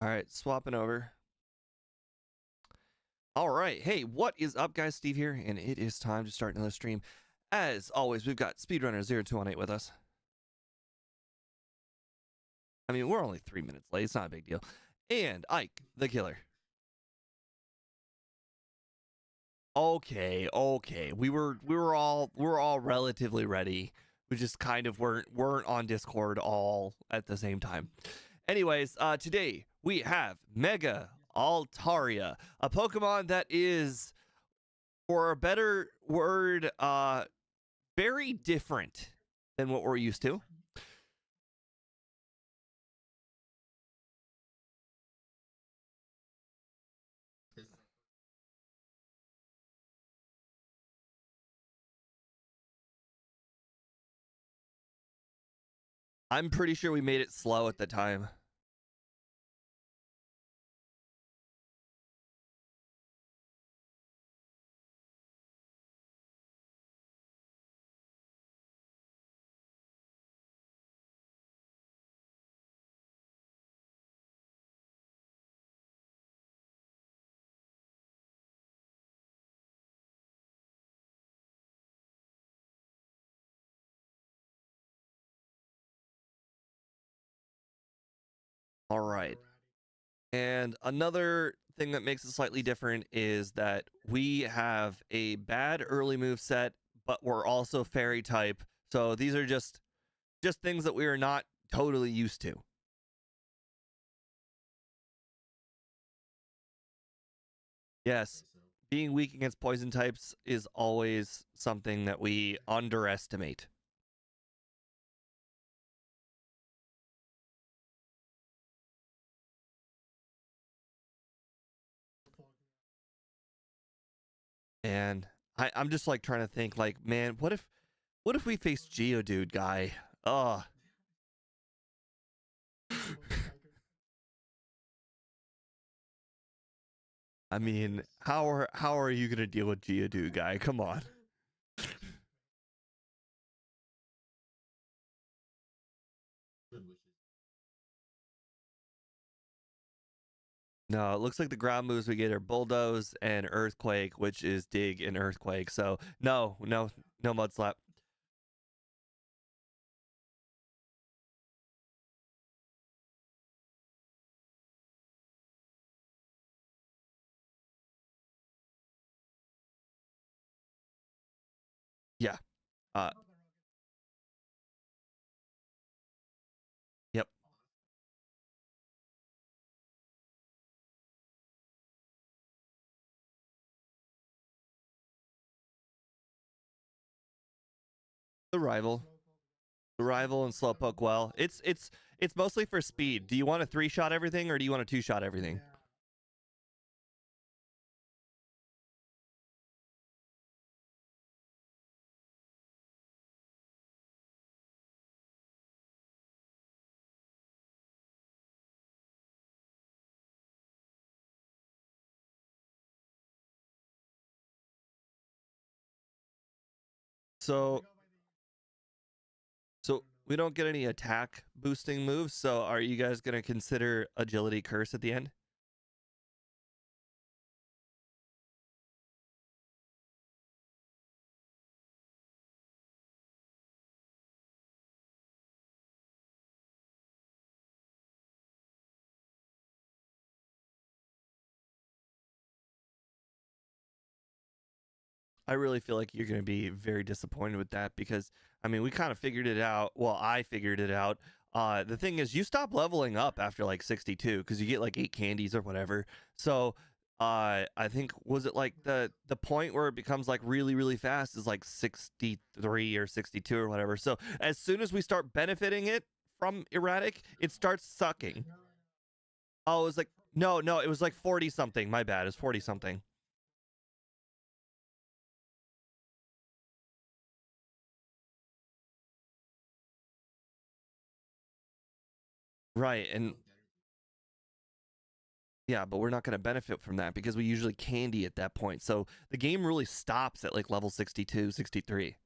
All right, swapping over. All right. Hey, what is up, guys? Steve here, and it is time to start another stream. As always, we've got Speedrunner0218 with us. I mean, we're only 3 minutes late. It's not a big deal. And Ike, the killer. Okay. We were all relatively ready. We just kind of weren't on Discord all at the same time. Anyways, today we have Mega Altaria, a Pokemon that is, for a better word, very different than what we're used to. I'm pretty sure we made it slow at the time. All right. And another thing that makes it slightly different is that we have a bad early move set, but we're also fairy type. So these are just things that we are not totally used to. Yes. Being weak against poison types is always something that we underestimate. And I'm just like trying to think, like, man, what if we face Geodude guy? Ugh. I mean, how are you gonna deal with Geodude guy? Come on. No, it looks like the ground moves we get are Bulldoze and Earthquake, which is Dig and Earthquake. So no Mud Slap. Yeah. Yep. The rival. The rival and Slowpoke well. It's mostly for speed. Do you want to 3-shot everything or do you want to 2-shot everything? So we don't get any attack boosting moves, so are you guys going to consider Agility Curse at the end? I really feel like you're going to be very disappointed with that because, I mean, we kind of figured it out. Well, I figured it out. The thing is, you stop leveling up after like 62 because you get like 8 candies or whatever. So, I think, was it like the point where it becomes like really fast is like 63 or 62 or whatever. So as soon as we start benefiting it from erratic, it starts sucking. Oh, it was like no, it was like 40 something. My bad. It's 40 something. Right, and yeah, but we're not going to benefit from that because we usually candy at that point. So the game really stops at like level 62, 63.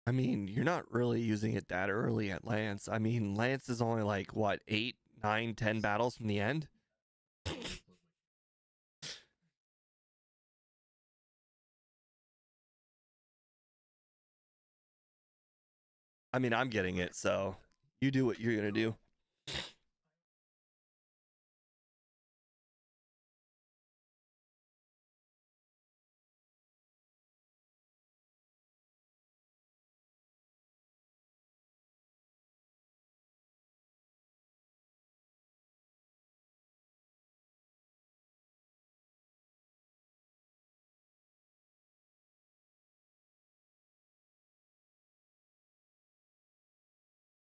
I mean, you're not really using it that early at Lance. I mean, Lance is only like, what, 8, 9, 10 battles from the end? I mean, I'm getting it, so you do what you're going to do.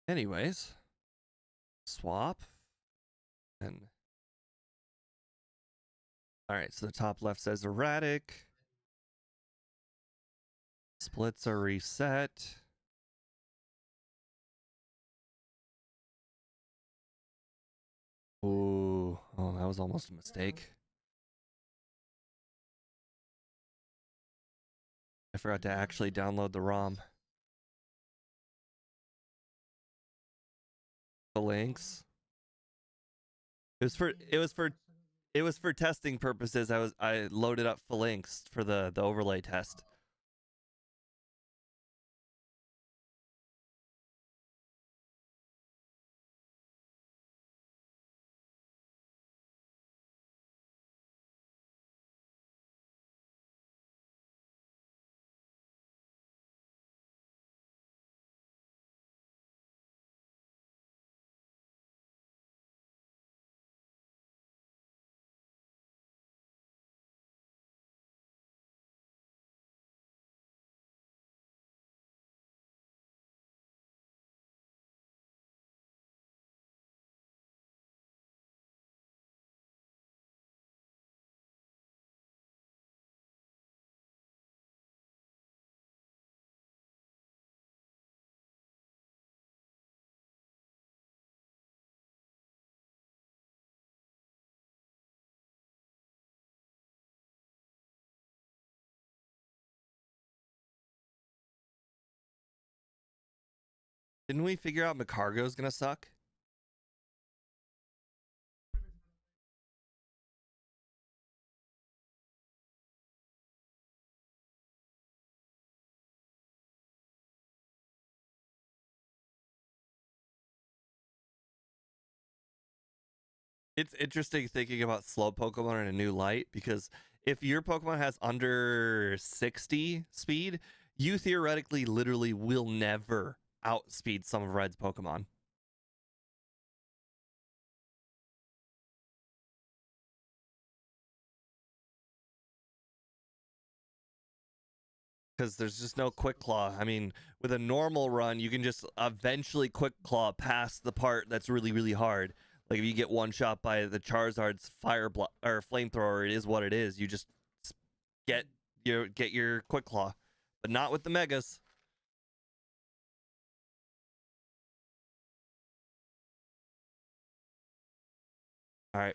Anyways, swap. And all right, so the top left says erratic. Splits are reset. Ooh, oh, that was almost a mistake. I forgot to actually download the ROM. The links. It was for testing purposes. I loaded up Phalanx for the overlay test. Didn't we figure out Macargo's gonna suck? It's interesting thinking about slow Pokemon in a new light because if your Pokemon has under 60 speed, you theoretically literally will never outspeed some of Red's Pokemon. Because there's just no Quick Claw. I mean, with a normal run, you can just eventually Quick Claw past the part that's really, really hard. Like if you get one shot by the Charizard's fire or flamethrower, it is what it is. You just get your Quick Claw, but not with the Megas. All right.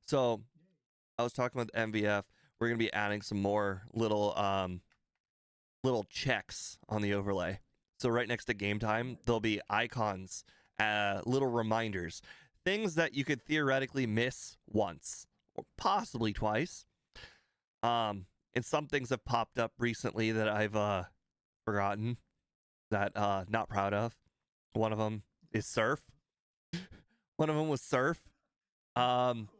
So I was talking with MVF. We're gonna be adding some more little checks on the overlay. So right next to game time, there'll be icons, little reminders, things that you could theoretically miss once or possibly twice. And some things have popped up recently that I've forgotten, that not proud of. One of them is surf. One of them was surf. Um,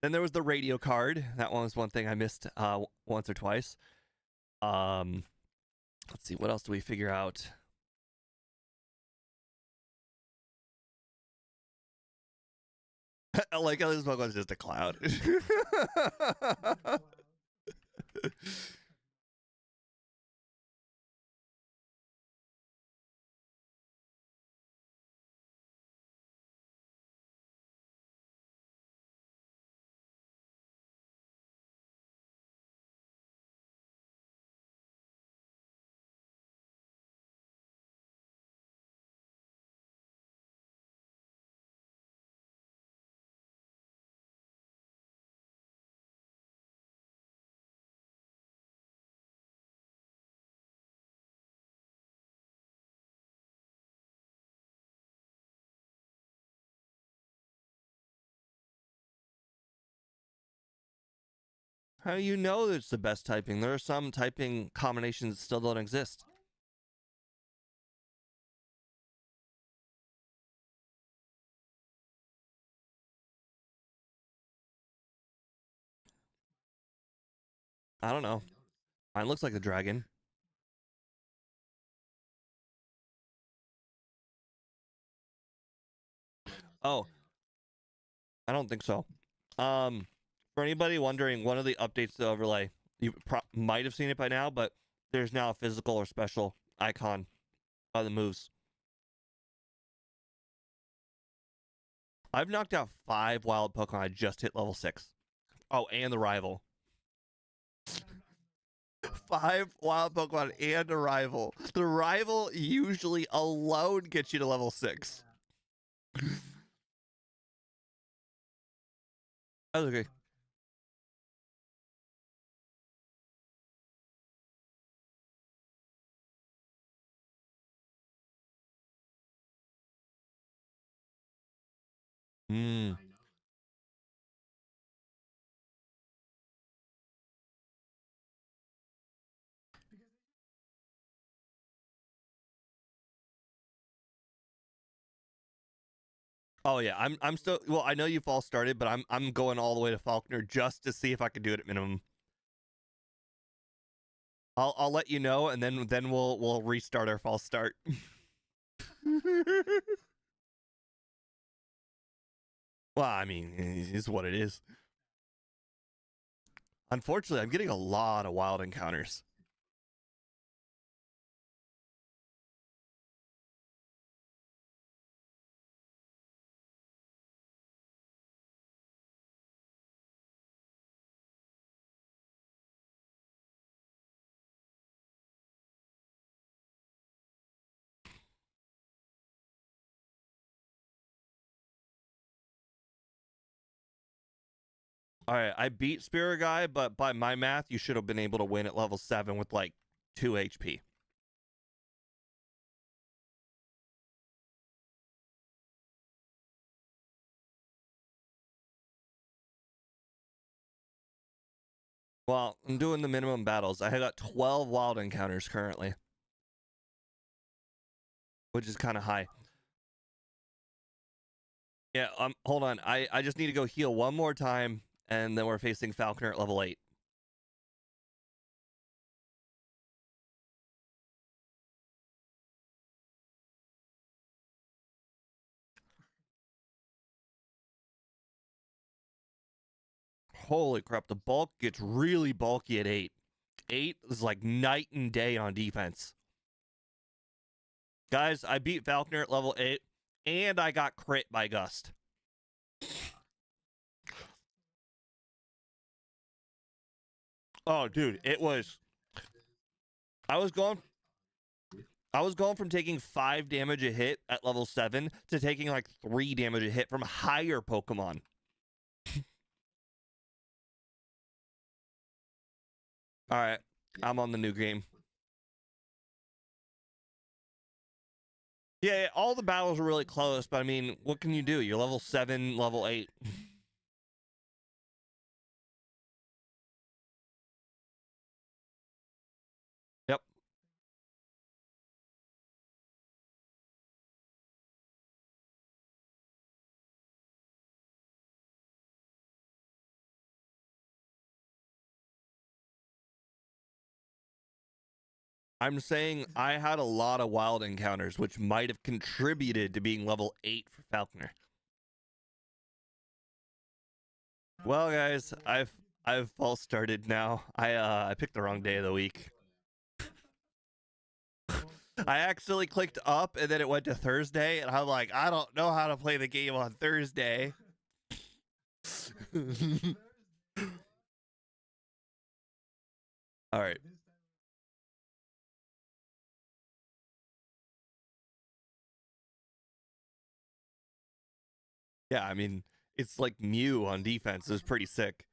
then there was the radio card. That one was one thing I missed once or twice. Um, let's see, what else do we figure out? I like how this Pokemon's just a cloud. How do you know it's the best typing? There are some typing combinations that still don't exist. I don't know. Mine looks like a dragon. Oh, I don't think so. Um, for anybody wondering, one of the updates to the overlay, you might have seen it by now, but there's now a physical or special icon by the moves. I've knocked out 5 wild Pokemon. I just hit level 6. Oh, and the rival. 5 wild Pokemon and a rival. The rival usually alone gets you to level 6. That's okay. Mm. Oh yeah, I'm still, well, I know you false started, but I'm going all the way to Falconer just to see if I can do it at minimum. I'll let you know, and then we'll restart our false start. Well, I mean, it's what it is. Unfortunately, I'm getting a lot of wild encounters. All right, I beat Spirit Guy, but by my math, you should have been able to win at level 7 with like 2 HP. Well, I'm doing the minimum battles. I got 12 wild encounters currently, which is kind of high. Yeah, hold on. I just need to go heal one more time, and then we're facing Falconer at level 8. Holy crap, the bulk gets really bulky at 8. 8 is like night and day on defense. Guys, I beat Falconer at level 8, and I got crit by Gust. Oh, dude, it was. I was going. I was going from taking 5 damage a hit at level 7 to taking like 3 damage a hit from higher Pokemon. All right, I'm on the new game. Yeah, all the battles are really close, but I mean, what can you do? You're level 7, level 8. Yep. I'm saying I had a lot of wild encounters, which might have contributed to being level 8 for Falconer. Well, guys, I've false started now. I picked the wrong day of the week. I actually clicked up and then it went to Thursday, and I'm like, I don't know how to play the game on Thursday. All right. Yeah, I mean, it's like Mew on defense. It was pretty sick.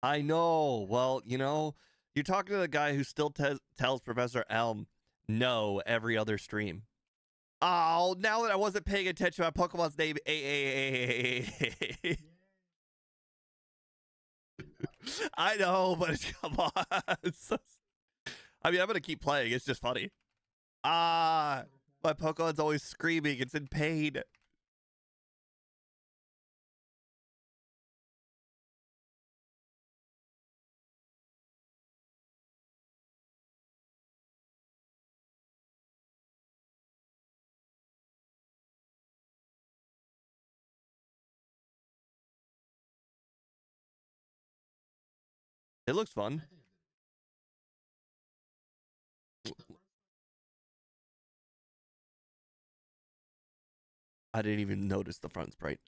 I know. Well, you know, you're talking to the guy who still tells Professor Elm no every other stream. Oh, now that I wasn't paying attention, my Pokemon's name. I know, but come on. I mean, I'm gonna keep playing. It's just funny. Ah, my Pokemon's always screaming. It's in pain. It looks fun. I didn't even notice the front sprite.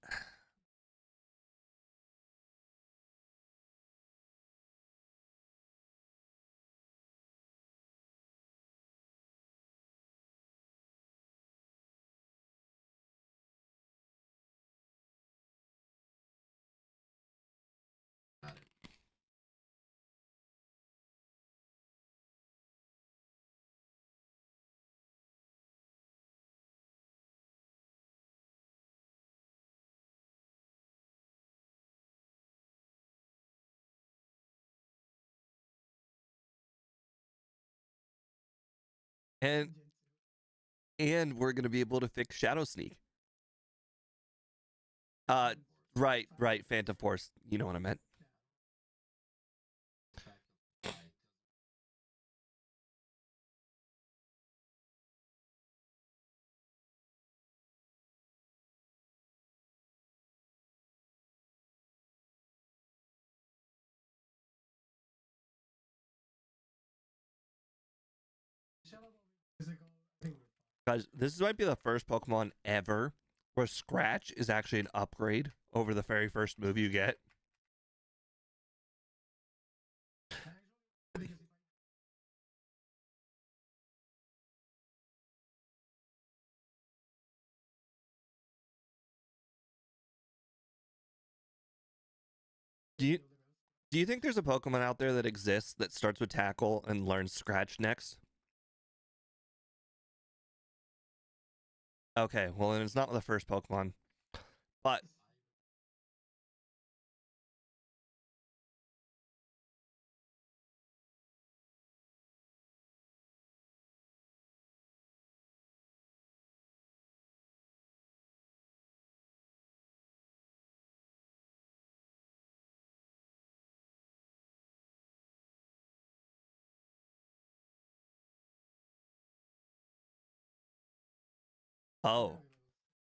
And we're gonna be able to fix Shadow Sneak. Right, Phantom Force. You know what I meant. Guys, this might be the first Pokemon ever where Scratch is actually an upgrade over the very first move you get. Do you do you think there's a Pokemon out there that exists that starts with Tackle and learns Scratch next? Okay, well then it's not the first Pokemon, but oh,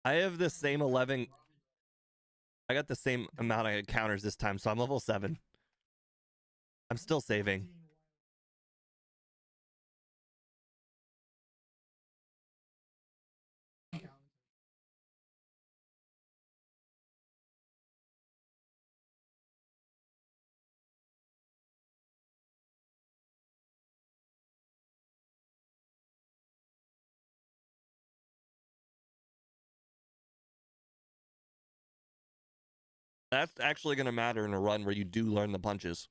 I have the same 11. I got the same amount of encounters this time, so I'm level 7. I'm still saving. That's actually going to matter in a run where you do learn the punches.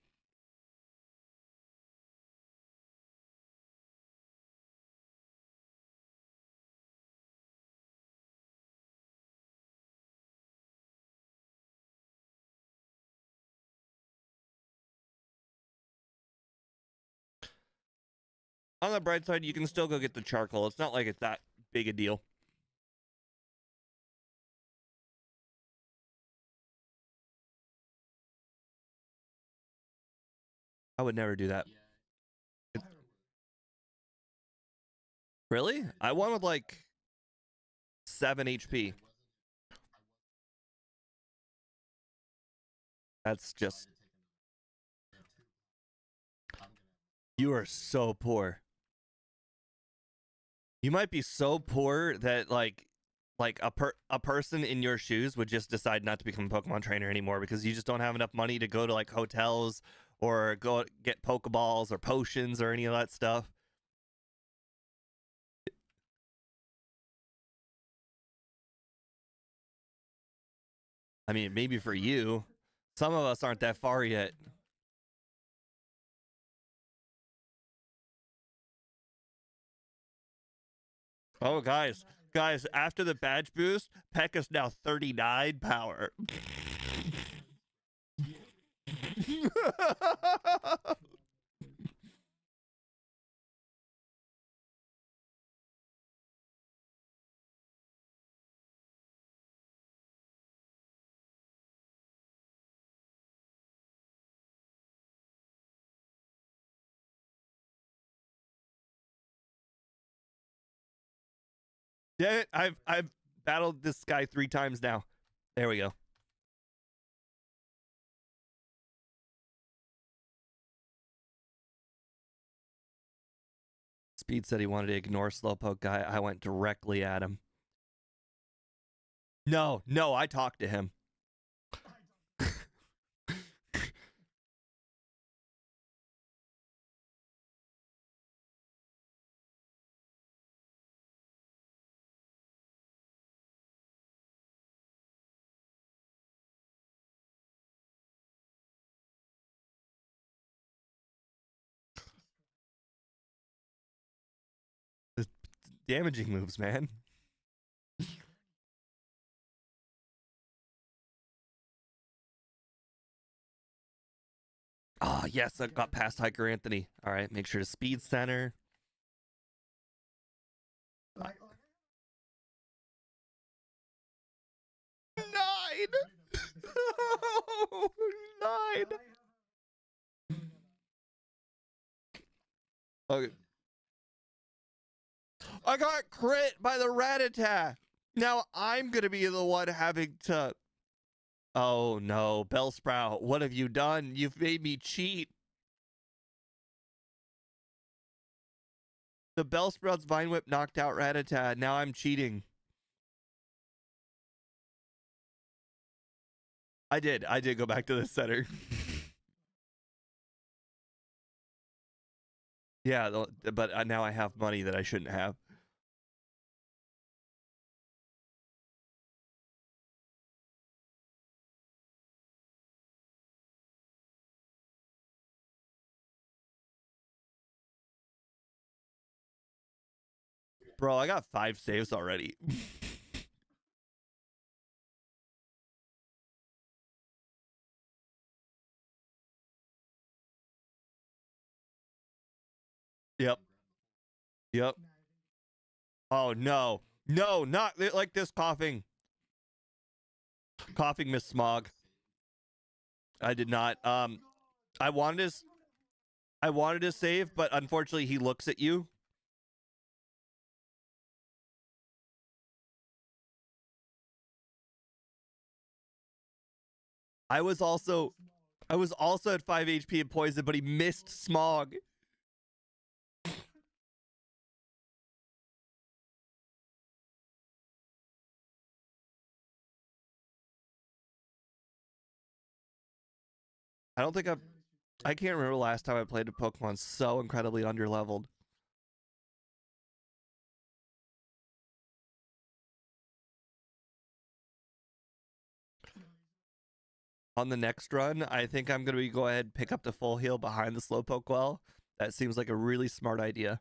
On the bright side, you can still go get the charcoal. It's not like it's that big a deal. I would never do that. Really? I won with like 7 HP. That's just. You are so poor. You might be so poor that like a person in your shoes would just decide not to become a Pokemon trainer anymore because you just don't have enough money to go to like hotels or go get Pokeballs or potions or any of that stuff. I mean, maybe for you, some of us aren't that far yet. Oh, guys, after the badge boost, Peck is now 39 power. Yeah, I've battled this guy 3 times now. There we go. Speed said he wanted to ignore Slowpoke guy. I went directly at him. No, I talked to him. Damaging moves, man. Ah, oh, yes, I got past Hiker Anthony. All right, make sure to speed center. 9. 9. Okay. I got crit by the Rattata. Now I'm gonna be the one having to. Oh no, Bellsprout, what have you done? You've made me cheat. The Bellsprout's Vine Whip knocked out Rattata. Now I'm cheating. I did go back to the center. Yeah, but now I have money that I shouldn't have. Bro, I got 5 saves already. Yep. Oh no. No, not like this coughing. Coughing Miss Smog. I did not. I wanted to save, but unfortunately he looks at you. I was also at 5 HP and poisoned, but he missed Smog. I can't remember the last time I played a Pokemon so incredibly underleveled. On the next run, I think I'm going to go ahead and pick up the full heal behind the Slowpoke well. That seems like a really smart idea.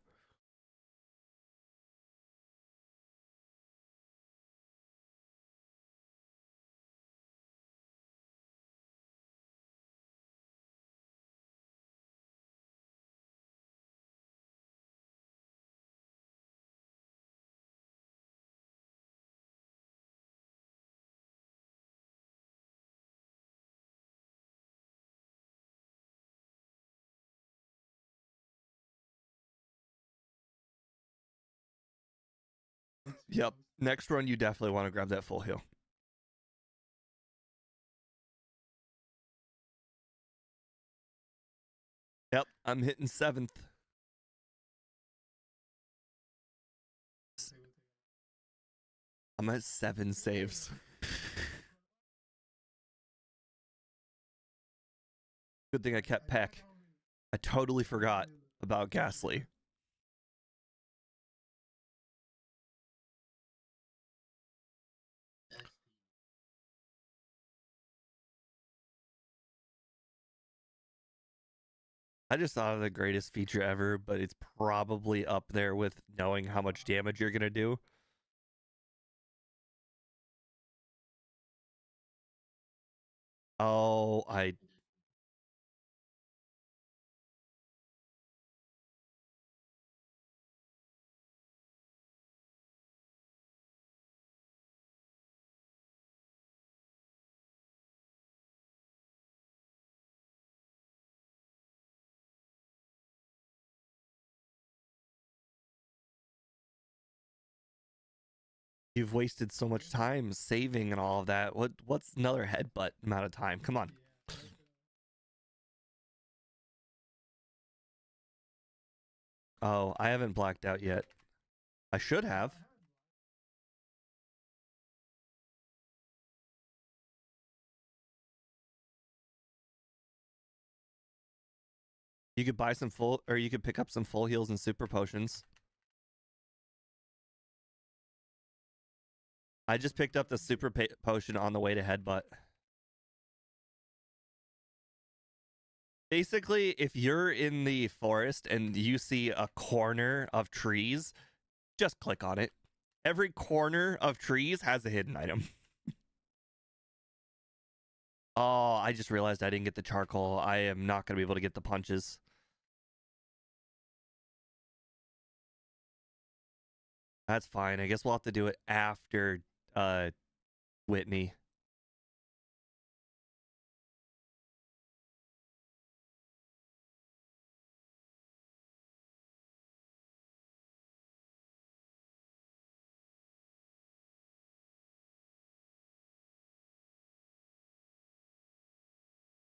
Yep. Next run, you definitely want to grab that full heal. Yep. I'm hitting 7th. I'm at 7 saves. Good thing I kept Peck. I totally forgot about Ghastly. I just thought of the greatest feature ever, but it's probably up there with knowing how much damage you're gonna do. Oh, you've wasted so much time saving and all of that. What's another headbutt amount of time? Come on. Oh, I haven't blacked out yet. I should have. You could buy some full, or you could pick up some full heals and super potions. I just picked up the super potion on the way to headbutt. Basically, if you're in the forest and you see a corner of trees, just click on it. Every corner of trees has a hidden item. Oh, I just realized I didn't get the charcoal. I am not going to be able to get the punches. That's fine. I guess we'll have to do it after Whitney.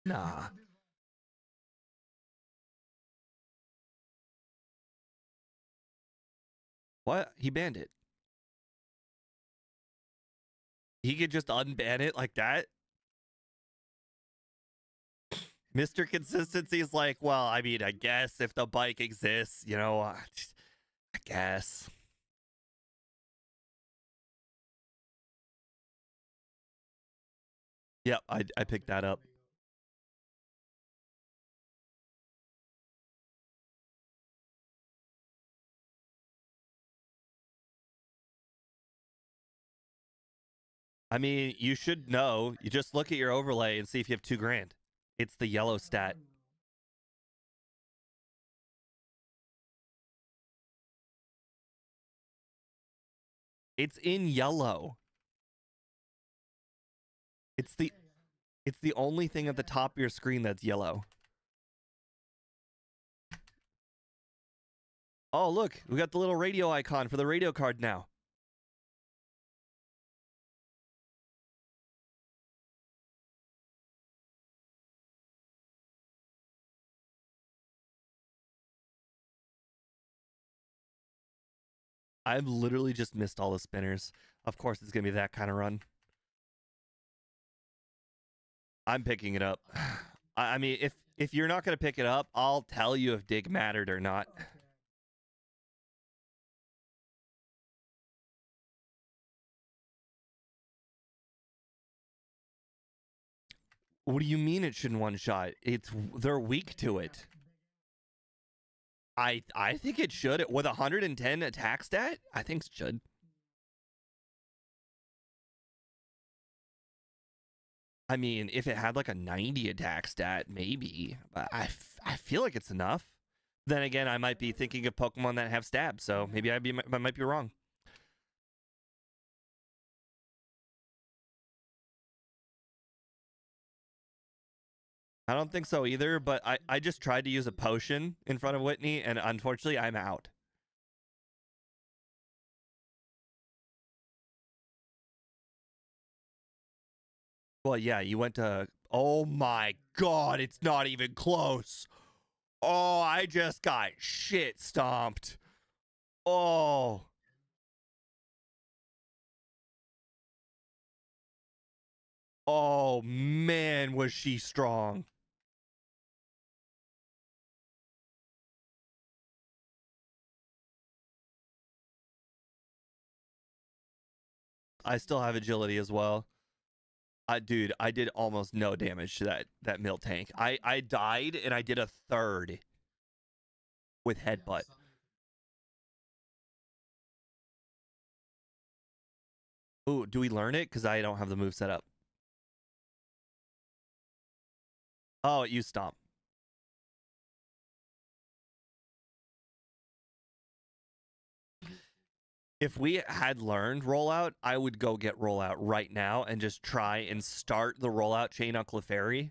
Nah. What? He banned it. He could just unban it like that? Mr. Consistency is like, well, I mean, I guess if the bike exists, you know, I guess. Yep, I picked that up. I mean, you should know. You just look at your overlay and see if you have 2 grand. It's the yellow stat. It's in yellow. It's the only thing at the top of your screen that's yellow. Oh, look, we got the little radio icon for the radio card now. I've literally just missed all the spinners. Of course, it's gonna be that kind of run. I'm picking it up. I mean, if you're not gonna pick it up, I'll tell you if dig mattered or not. What do you mean it shouldn't one shot? They're weak to it. I think it should with 110 attack stat. I think it should. I mean, if it had like a 90 attack stat, maybe. But I feel like it's enough. Then again, I might be thinking of Pokemon that have stab, so maybe I might be wrong. I don't think so either, but I just tried to use a potion in front of Whitney, and unfortunately, I'm out. Well, yeah, you went to. Oh my god, it's not even close. Oh, I just got shit stomped. Oh. Oh man, was she strong. I still have agility as well. Dude, I did almost no damage to that mill tank. I died and I did a third with headbutt. Ooh, do we learn it? Because I don't have the move set up. Oh, you stomp. If we had learned rollout, I would go get rollout right now and just try and start the rollout chain on Clefairy.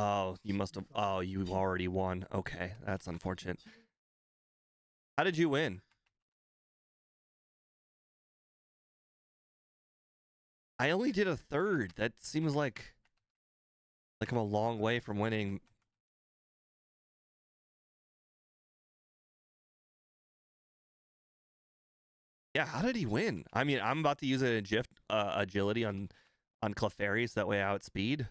Oh, you must have. Oh, you already won. Okay, that's unfortunate. How did you win? I only did a third. That seems like I'm a long way from winning. Yeah, how did he win? I mean, I'm about to use an agility on Clefairy so that way I outspeed.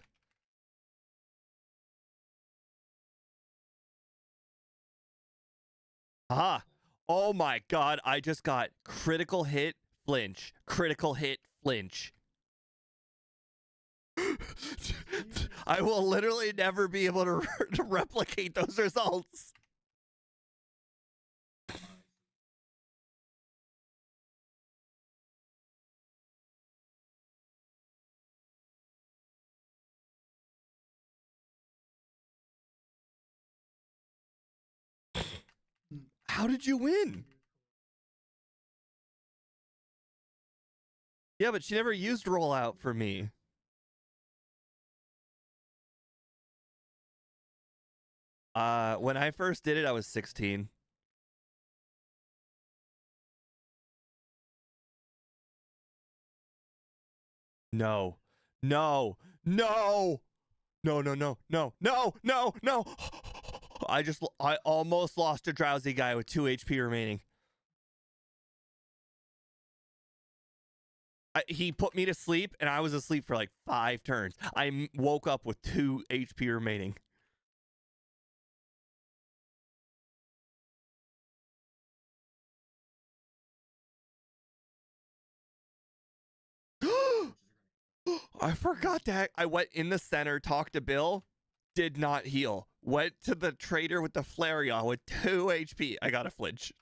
Ah, oh my god, I just got critical hit, flinch, critical hit, flinch. I will literally never be able to replicate those results. How did you win? Yeah, but she never used rollout for me. When I first did it, I was 16. No. No. No. No, no, no, no, no, no, no. I almost lost a drowsy guy with 2 HP remaining. He put me to sleep, and I was asleep for like 5 turns. I woke up with 2 HP remaining. I forgot that. I went in the center, talked to Bill, did not heal. Went to the trader with the Flareon with 2 HP. I got a flinch.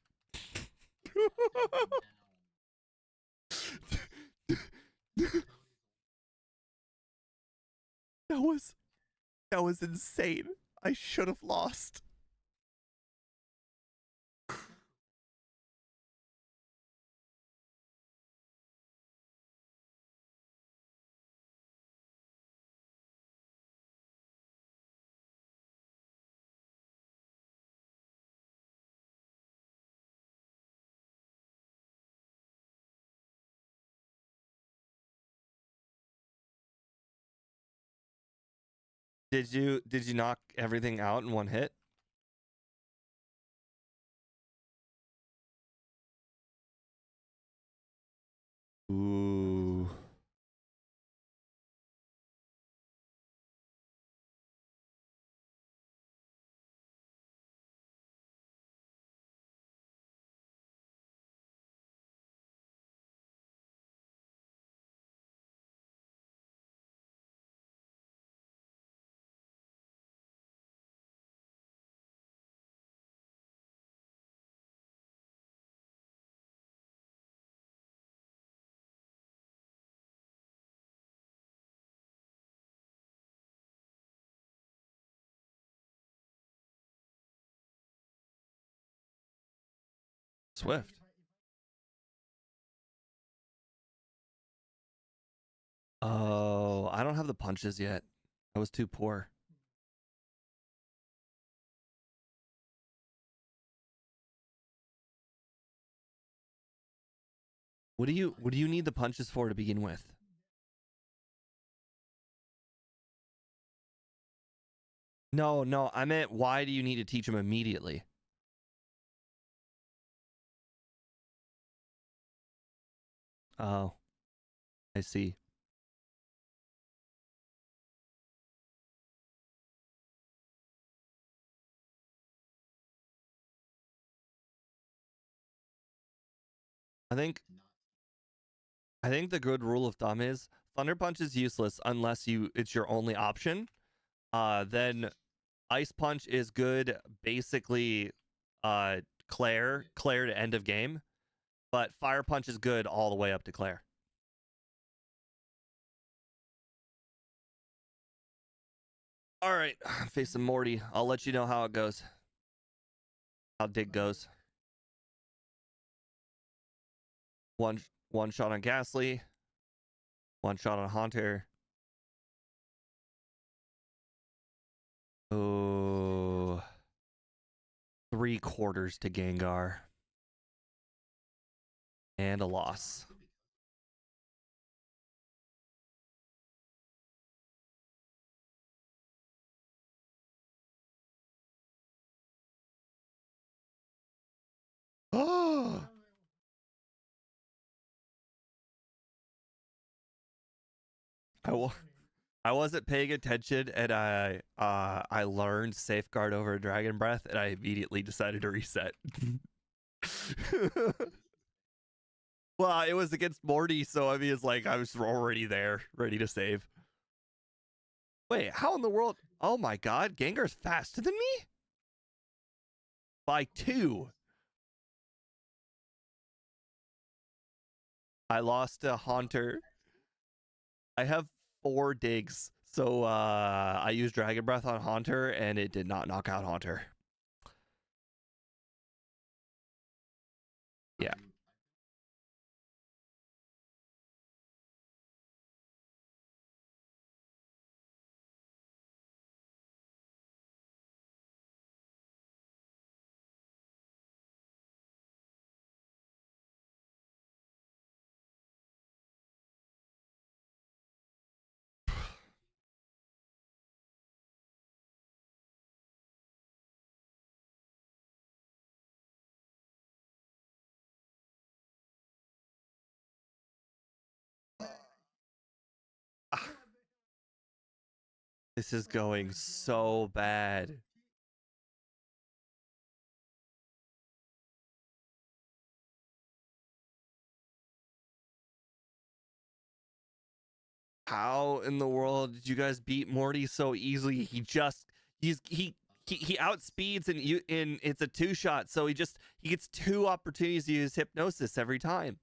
that was insane. I should have lost. Did you knock everything out in one hit? Ooh. Swift. Oh, I don't have the punches yet. I was too poor. What do you need the punches for to begin with? No, no, I meant why do you need to teach them immediately? Oh, I see. I think the good rule of thumb is Thunder Punch is useless unless it's your only option. Then Ice Punch is good, basically Claire to end of game, but Fire Punch is good all the way up to Claire. All right, I'm facing Morty. I'll let you know how it goes. How Dig goes. One shot on Ghastly. One shot on Haunter. Oh, 3/4 to Gengar. And a loss. Oh! I wasn't paying attention, and I learned Safeguard over Dragon Breath, and I immediately decided to reset. Well, it was against Morty, so I mean, it's like I was already there, ready to save. Wait, how in the world? Oh my god, Gengar's faster than me? By 2. I lost a Haunter. I have 4 digs, so I used Dragon Breath on Haunter, and it did not knock out Haunter. Yeah. This is going so bad. How in the world did you guys beat Morty so easily? He outspeeds and it's a 2-shot, so he gets 2 opportunities to use hypnosis every time.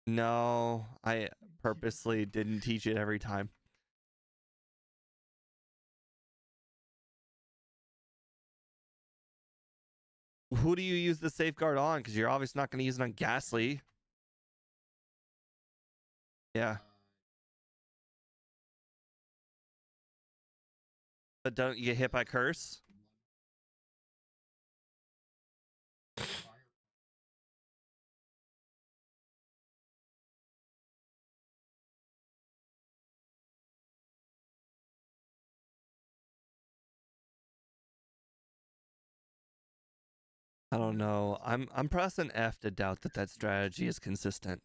No, I purposely didn't teach it every time. Who do you use the safeguard on? Because you're obviously not going to use it on Ghastly. Yeah. But don't you get hit by Curse? I don't know. I'm pressing F to doubt that strategy is consistent.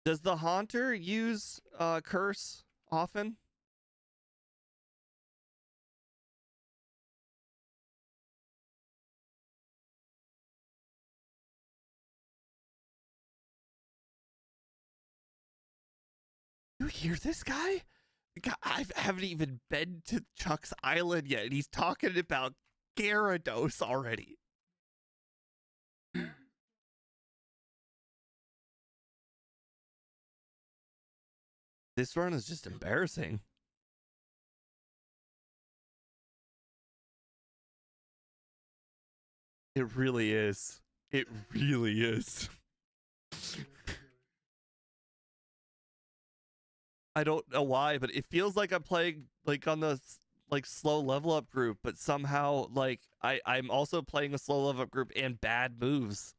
Does the Haunter use Curse often? You hear this guy? I haven't even been to Chuck's Island yet, and he's talking about Gyarados already. This run is just embarrassing. It really is. It really is. I don't know why, but it feels like I'm playing like on the like slow level up group, but somehow like I'm also playing a slow level up group and bad moves.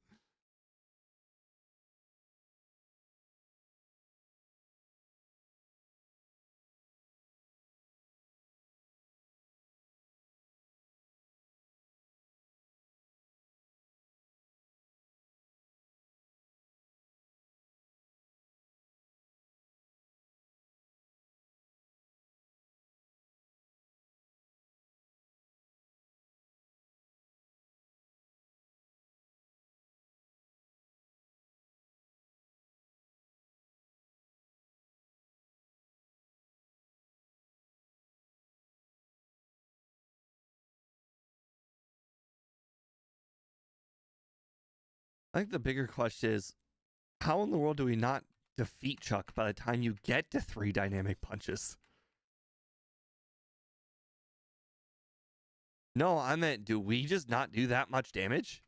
I think the bigger question is, how in the world do we not defeat Chuck by the time you get to 3 dynamic punches? No, I meant, do we just not do that much damage?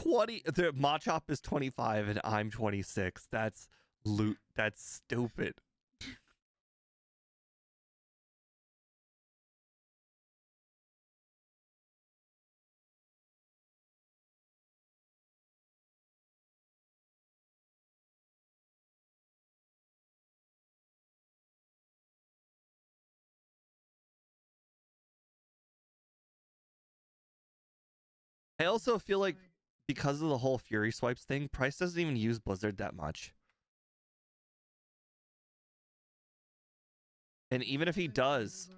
The Machop is 25 and I'm 26. That's loot. That's stupid. I also feel like because of the whole Fury Swipes thing, Price doesn't even use Blizzard that much. And even if he does,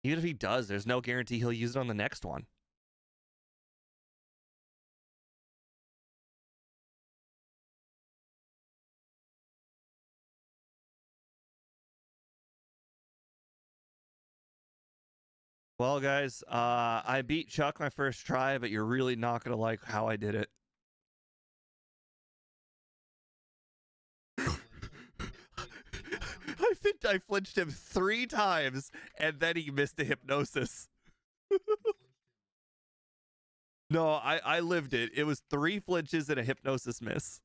there's no guarantee he'll use it on the next one. Well, guys, I beat Chuck my first try, but you're really not going to like how I did it. I think I flinched him 3 times, and then he missed a hypnosis. No, I lived it. It was 3 flinches and a hypnosis miss.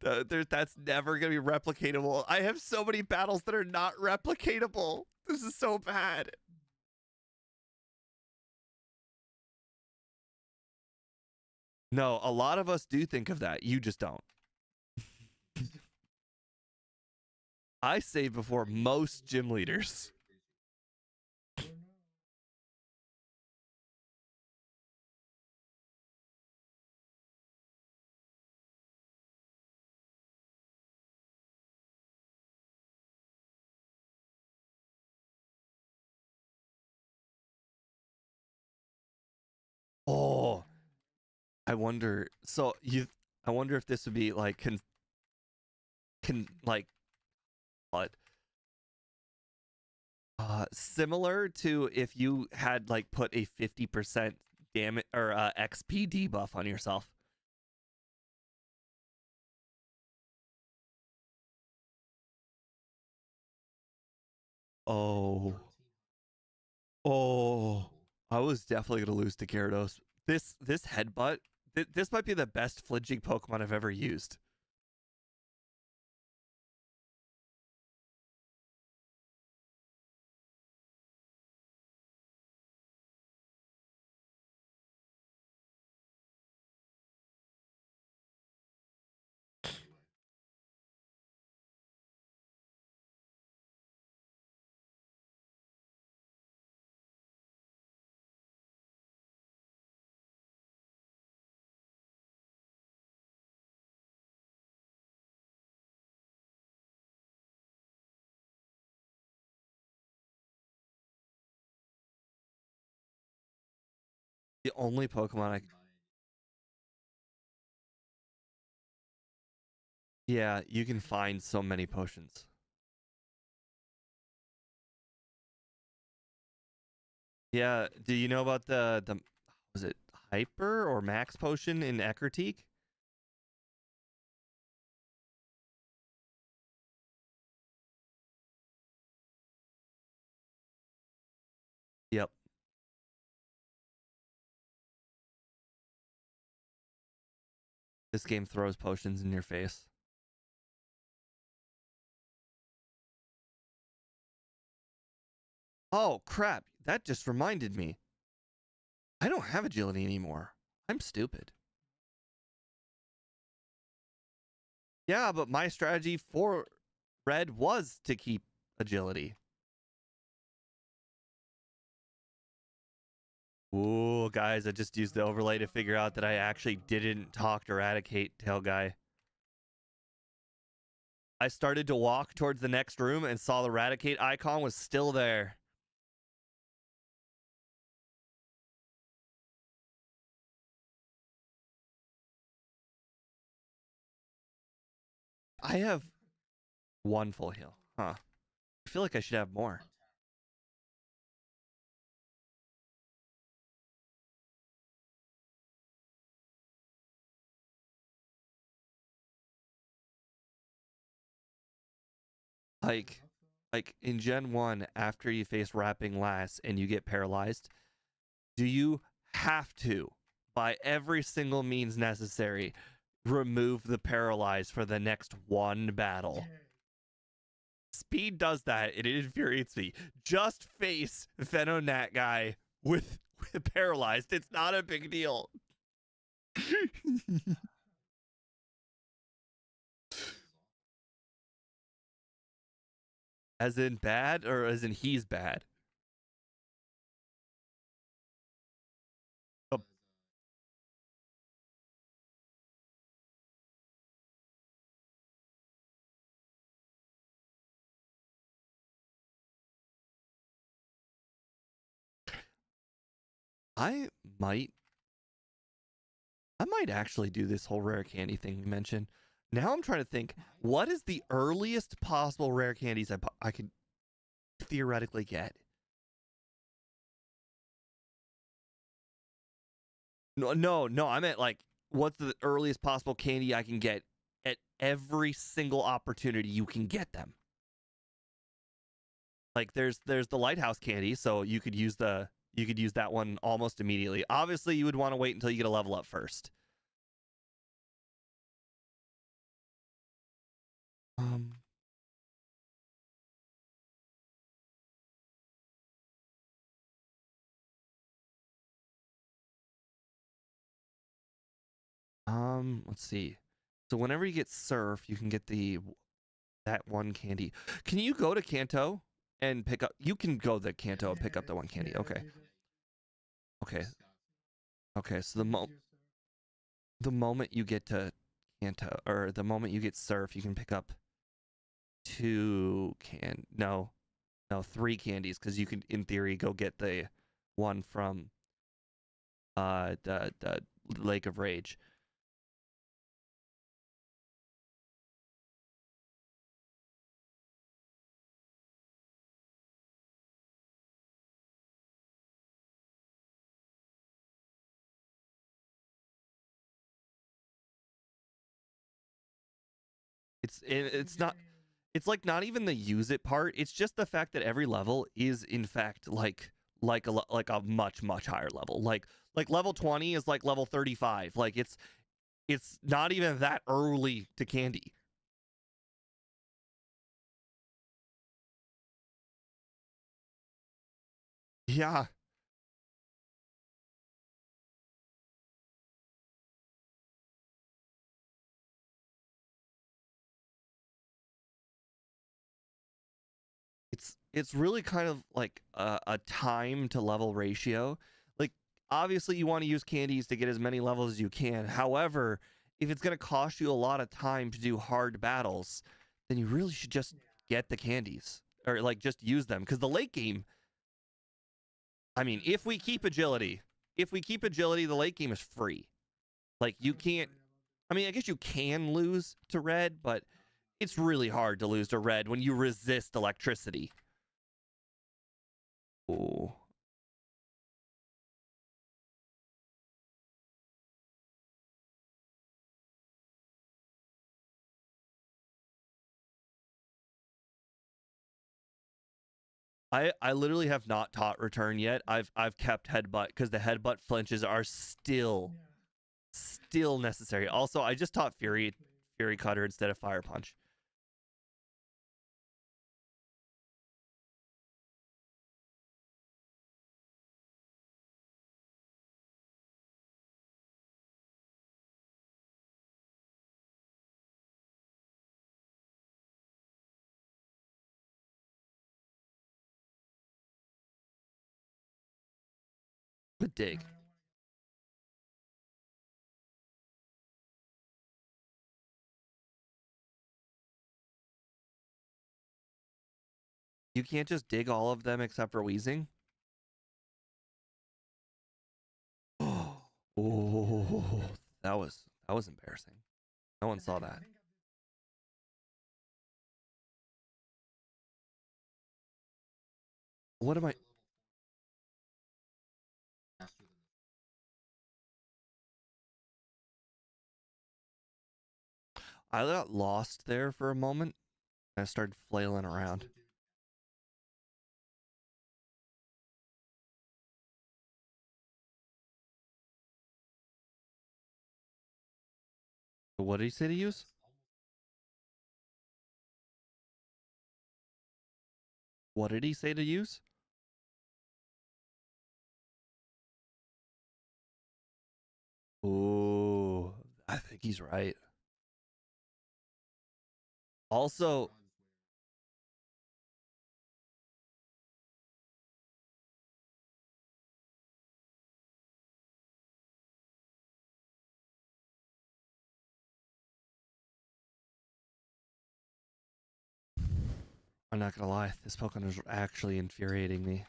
That's never going to be replicatable. I have so many battles that are not replicatable. This is so bad. No, a lot of us do think of that. You just don't. I save before most gym leaders. Oh, I wonder. So I wonder if this would be like can like what? Similar to if you had like put a 50% damage or XP debuff on yourself. Oh. Oh. I was definitely gonna lose to Gyarados. This headbutt, this might be the best flinching Pokemon I've ever used. The only Pokemon Yeah, you can find so many potions. Yeah, do you know about the was it Hyper or Max potion in Eckerteak? Yep. This game throws potions in your face. Oh, crap. That just reminded me. I don't have agility anymore. I'm stupid. Yeah, but my strategy for red was to keep agility. Ooh, guys, I just used the overlay to figure out that I actually didn't talk to Eradicate Tail Guy. I started to walk towards the next room and saw the Raticate icon was still there. I have one full heal. Huh. I feel like I should have more. Like, in Gen 1, after you face Wrapping Lass and you get paralyzed, do you have to, by every single means necessary, remove the paralyze for the next one battle? Speed does that, and it infuriates me. Just face Venonat guy with paralyzed. It's not a big deal. As in bad, or as in he's bad? Oh. I might actually do this whole rare candy thing you mentioned. Now I'm trying to think, what is the earliest possible rare candies I could theoretically get? No. I meant like, what's the earliest possible candy I can get at every single opportunity you can get them? Like, there's the lighthouse candy, so you could use that one almost immediately. Obviously, you would want to wait until you get a level up first. Let's see. So whenever you get surf, you can get that one candy. Can you go to Kanto and pick up? You can go to Kanto and pick up the one candy. Okay. Okay. Okay. So the moment you get to Kanto, or the moment you get surf, you can pick up three candies, because you can, in theory, go get the one from the Lake of Rage. It's not, it's like not even the use it part. It's just the fact that every level is in fact like a much higher level. Like level 20 is like level 35. Like it's not even that early to candy. Yeah. It's really kind of like a time to level ratio. Like, obviously you want to use candies to get as many levels as you can. However, if it's going to cost you a lot of time to do hard battles, then you really should just get the candies, or like just use them, because the late game, I mean, if we keep agility, the late game is free. Like, you can't, I mean, I guess you can lose to red, but it's really hard to lose to red when you resist electricity. Oh. I literally have not taught return yet. I've kept headbutt, because the headbutt flinches are still necessary. Also, I just taught fury cutter instead of fire punch. Good dig. You can't just dig all of them except for Weezing? Oh, that was embarrassing. No one saw that. What am I? I got lost there for a moment. I started flailing around. What did he say to use? What did he say to use? Oh, I think he's right. Also, I'm not gonna lie, this Pokemon is actually infuriating me.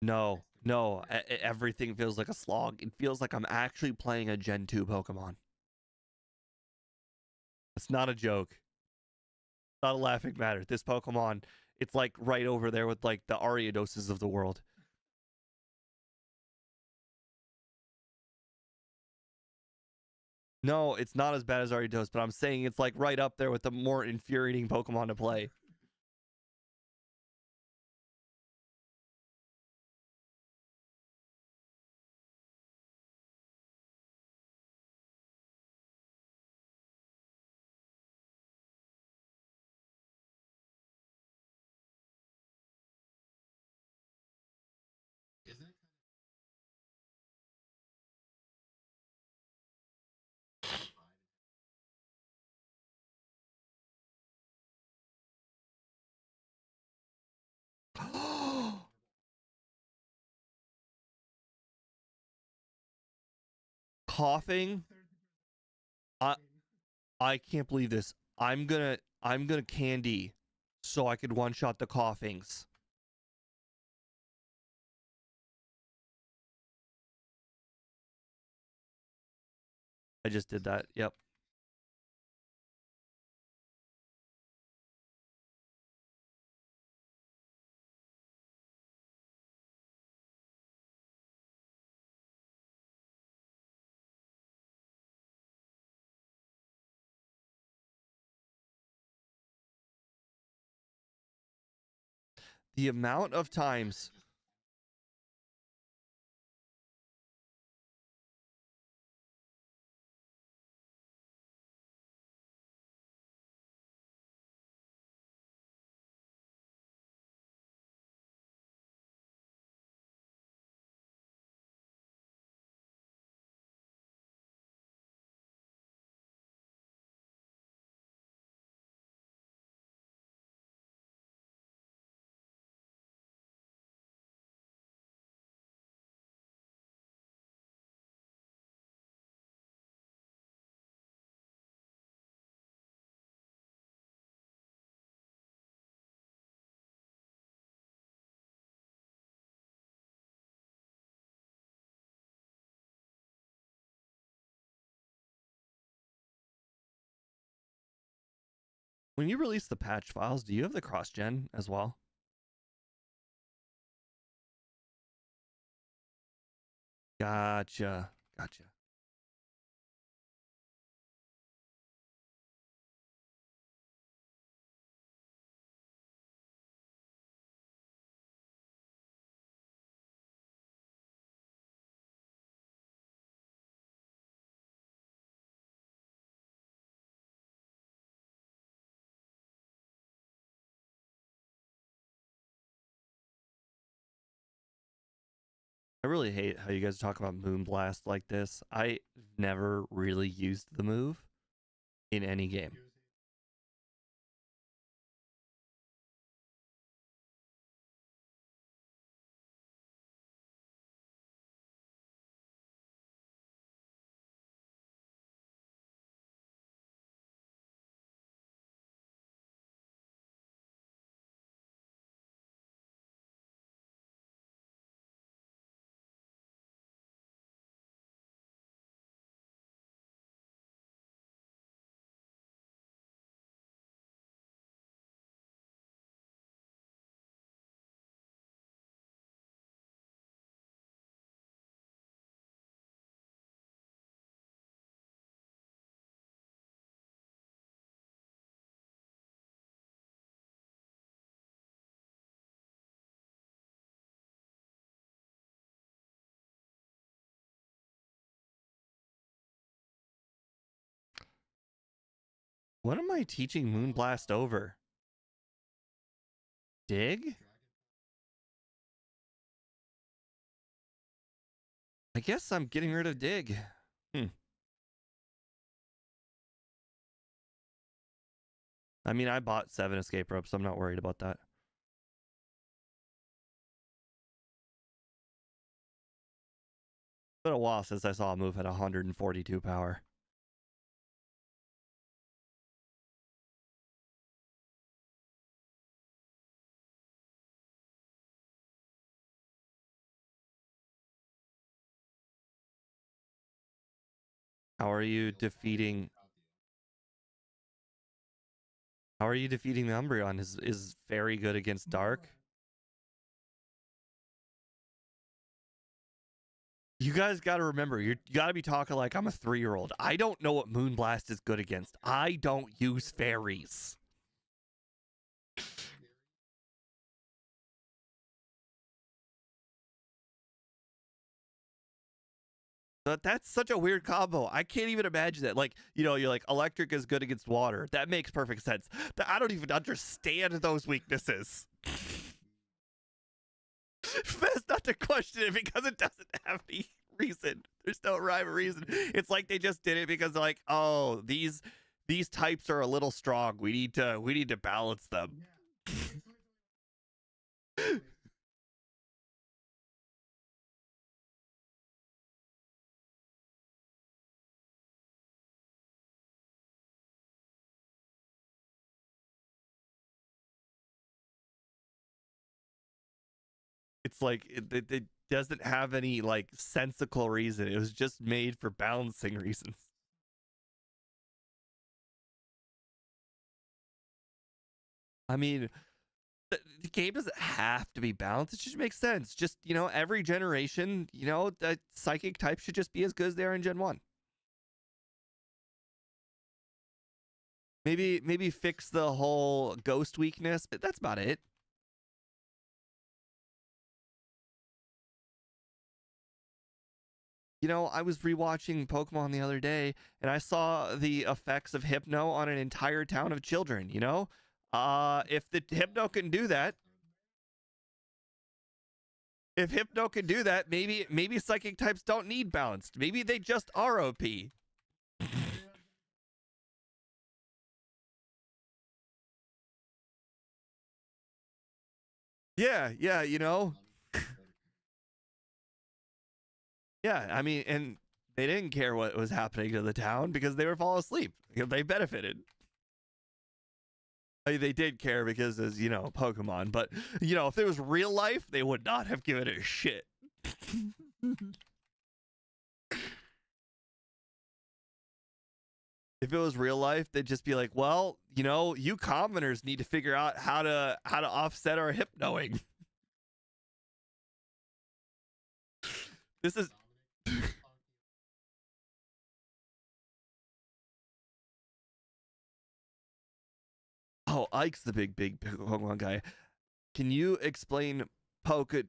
No, no, everything feels like a slog. It feels like I'm actually playing a Gen 2 Pokemon. It's not a joke. It's not a laughing matter. This Pokemon, it's like right over there with like the Ariadoses of the world. No, it's not as bad as Ariados, but I'm saying it's like right up there with the more infuriating Pokemon to play. Coughing. I I can't believe this. I'm gonna candy so I could one shot the coughings. I just did that. Yep. The amount of times when you release the patch files, do you have the cross gen as well? Gotcha. Gotcha. I really hate how you guys talk about Moonblast like this. I never really used the move in any game. What am I teaching Moonblast over? Dig? I guess I'm getting rid of dig. I mean, I bought 7 escape ropes, so I'm not worried about that. It's been a while since I saw a move at 142 power. How are you defeating? How are you defeating the Umbreon? Is very good against Dark. You guys got to remember, you got to be talking like I'm a 3-year-old. I don't know what Moonblast is good against. I don't use fairies. But that's such a weird combo. I can't even imagine that. Like, you know, you're like, electric is good against water. That makes perfect sense. I don't even understand those weaknesses. Best not to question it because it doesn't have any reason. There's no rhyme or reason. It's like they just did it because they're like, oh, these types are a little strong. We need to balance them. It's like it doesn't have any like sensical reason. It was just made for balancing reasons. I mean, the game doesn't have to be balanced. It just makes sense. Just, you know, every generation, you know, the psychic type should just be as good as they are in Gen 1. Maybe fix the whole ghost weakness, but that's about it. You know, I was rewatching Pokemon the other day and I saw the effects of Hypno on an entire town of children, you know? If the Hypno can do that, if Hypno can do that, maybe psychic types don't need balanced. Maybe they just are OP. Yeah, you know. Yeah, I mean, and they didn't care what was happening to the town because they were falling asleep. They benefited. I mean, they did care because, as you know, Pokemon. But you know, if it was real life, they would not have given a shit. If it was real life, they'd just be like, "Well, you know, you commoners need to figure out how to offset our hypnoing." This is. Oh, Ike's the big Pokemon guy. Can you explain Pokia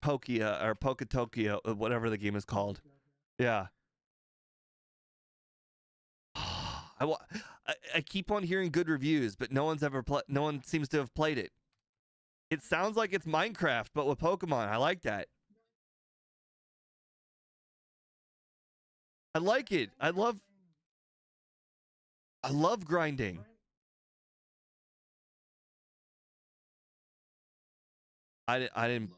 or Poketokia, whatever the game is called? Yeah. I keep on hearing good reviews, but no one seems to have played it. It sounds like it's Minecraft, but with Pokemon. I like that. I like it. I love grinding. I didn't.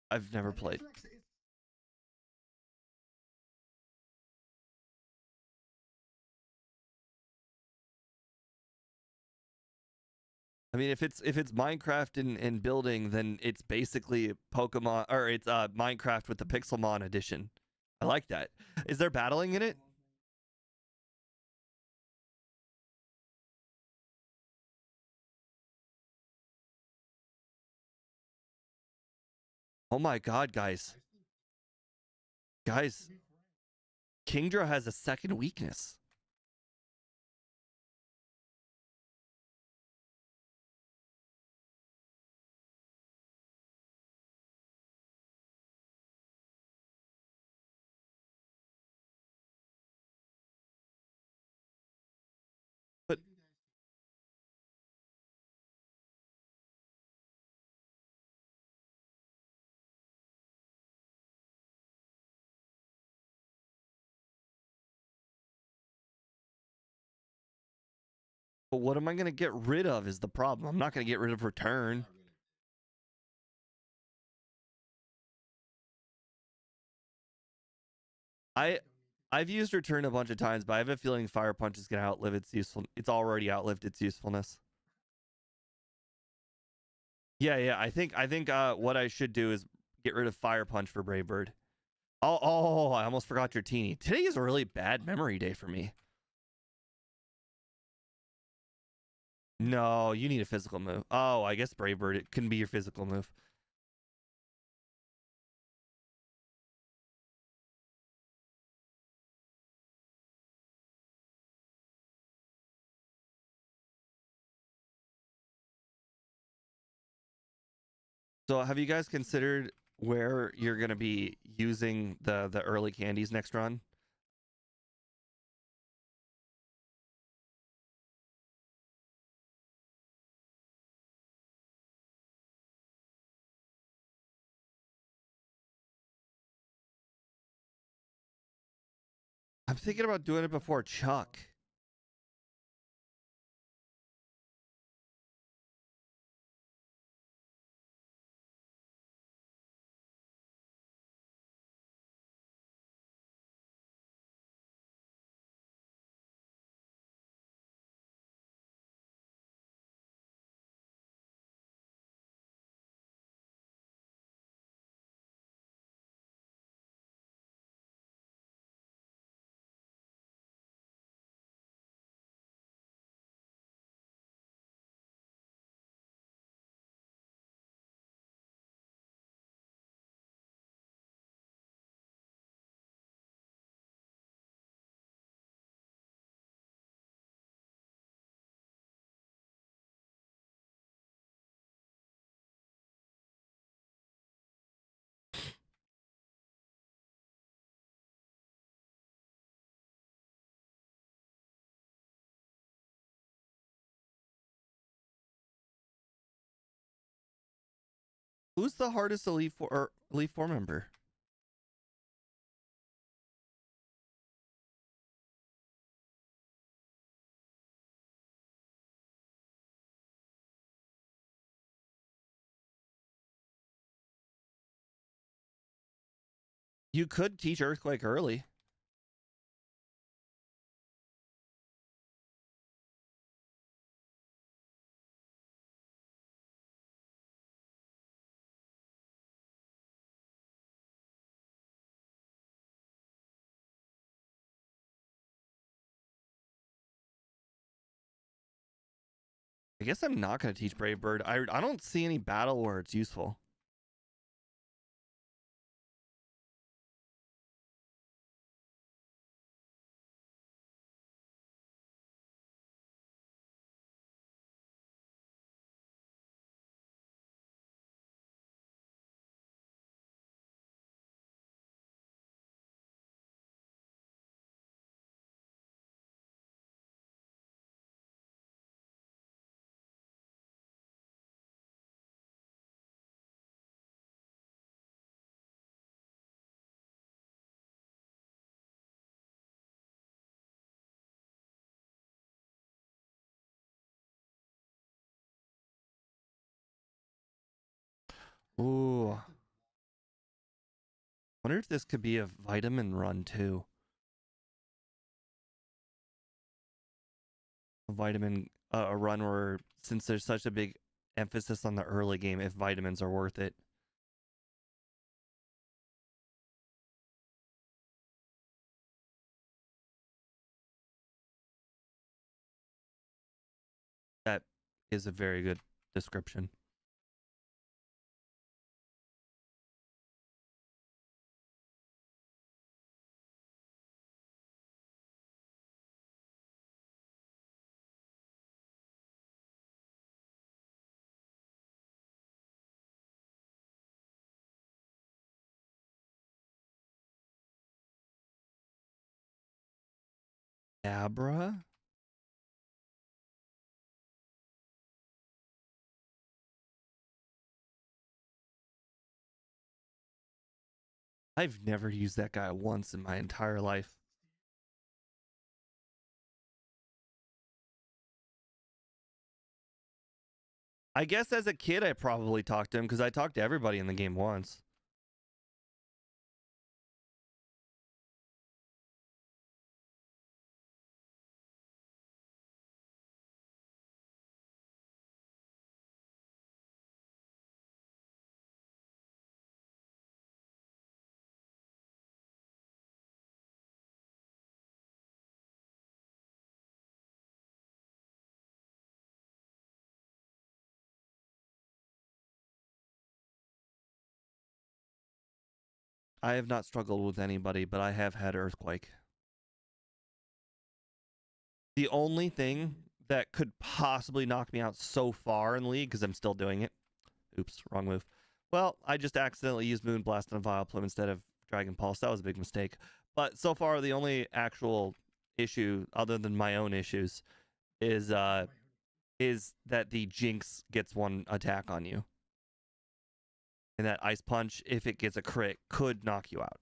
I've never played. I mean, if it's Minecraft and building, then it's basically Pokemon, or it's Minecraft with the Pixelmon edition. I like that. Is there battling in it? Oh my god, guys, Kingdra has a second weakness. But what am I gonna get rid of is the problem. I'm not gonna get rid of return. I've used return a bunch of times, but I have a feeling fire punch is gonna outlive its useful. It's already outlived its usefulness. Yeah. I think what I should do is get rid of fire punch for Brave Bird. Oh, I almost forgot your teeny. Today is a really bad memory day for me. No, you need a physical move. Oh, I guess Brave Bird, it can be your physical move. So have you guys considered where you're gonna be using the early candies next run? I'm thinking about doing it before Chuck. Who's the hardest Elite Four member? You could teach Earthquake early. I guess I'm not gonna teach Brave Bird. I don't see any battle where it's useful. Ooh. Wonder if this could be a vitamin run too. A run where, since there's such a big emphasis on the early game, if vitamins are worth it. That is a very good description. Abra? I've never used that guy once in my entire life. I guess as a kid, I probably talked to him because I talked to everybody in the game once. I have not struggled with anybody, but I have had Earthquake. The only thing that could possibly knock me out so far in the league, because I'm still doing it. Oops, wrong move. Well, I just accidentally used Moonblast on Vileplume instead of Dragon Pulse. That was a big mistake. But so far, the only actual issue, other than my own issues, is that the Jinx gets one attack on you. And that Ice Punch, if it gets a crit, could knock you out.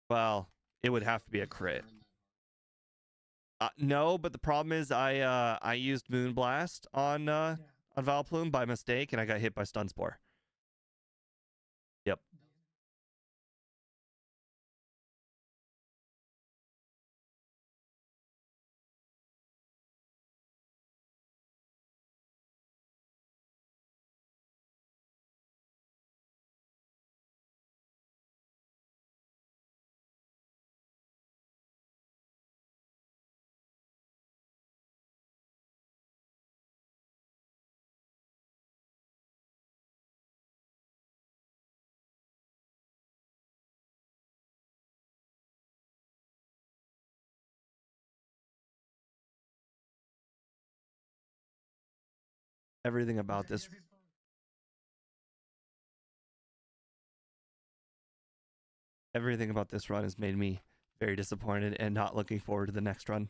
Well, it would have to be a crit. No, but the problem is I used Moonblast on Vileplume by mistake, and I got hit by Stun Spore. Yep. Everything about this run has made me very disappointed and not looking forward to the next run.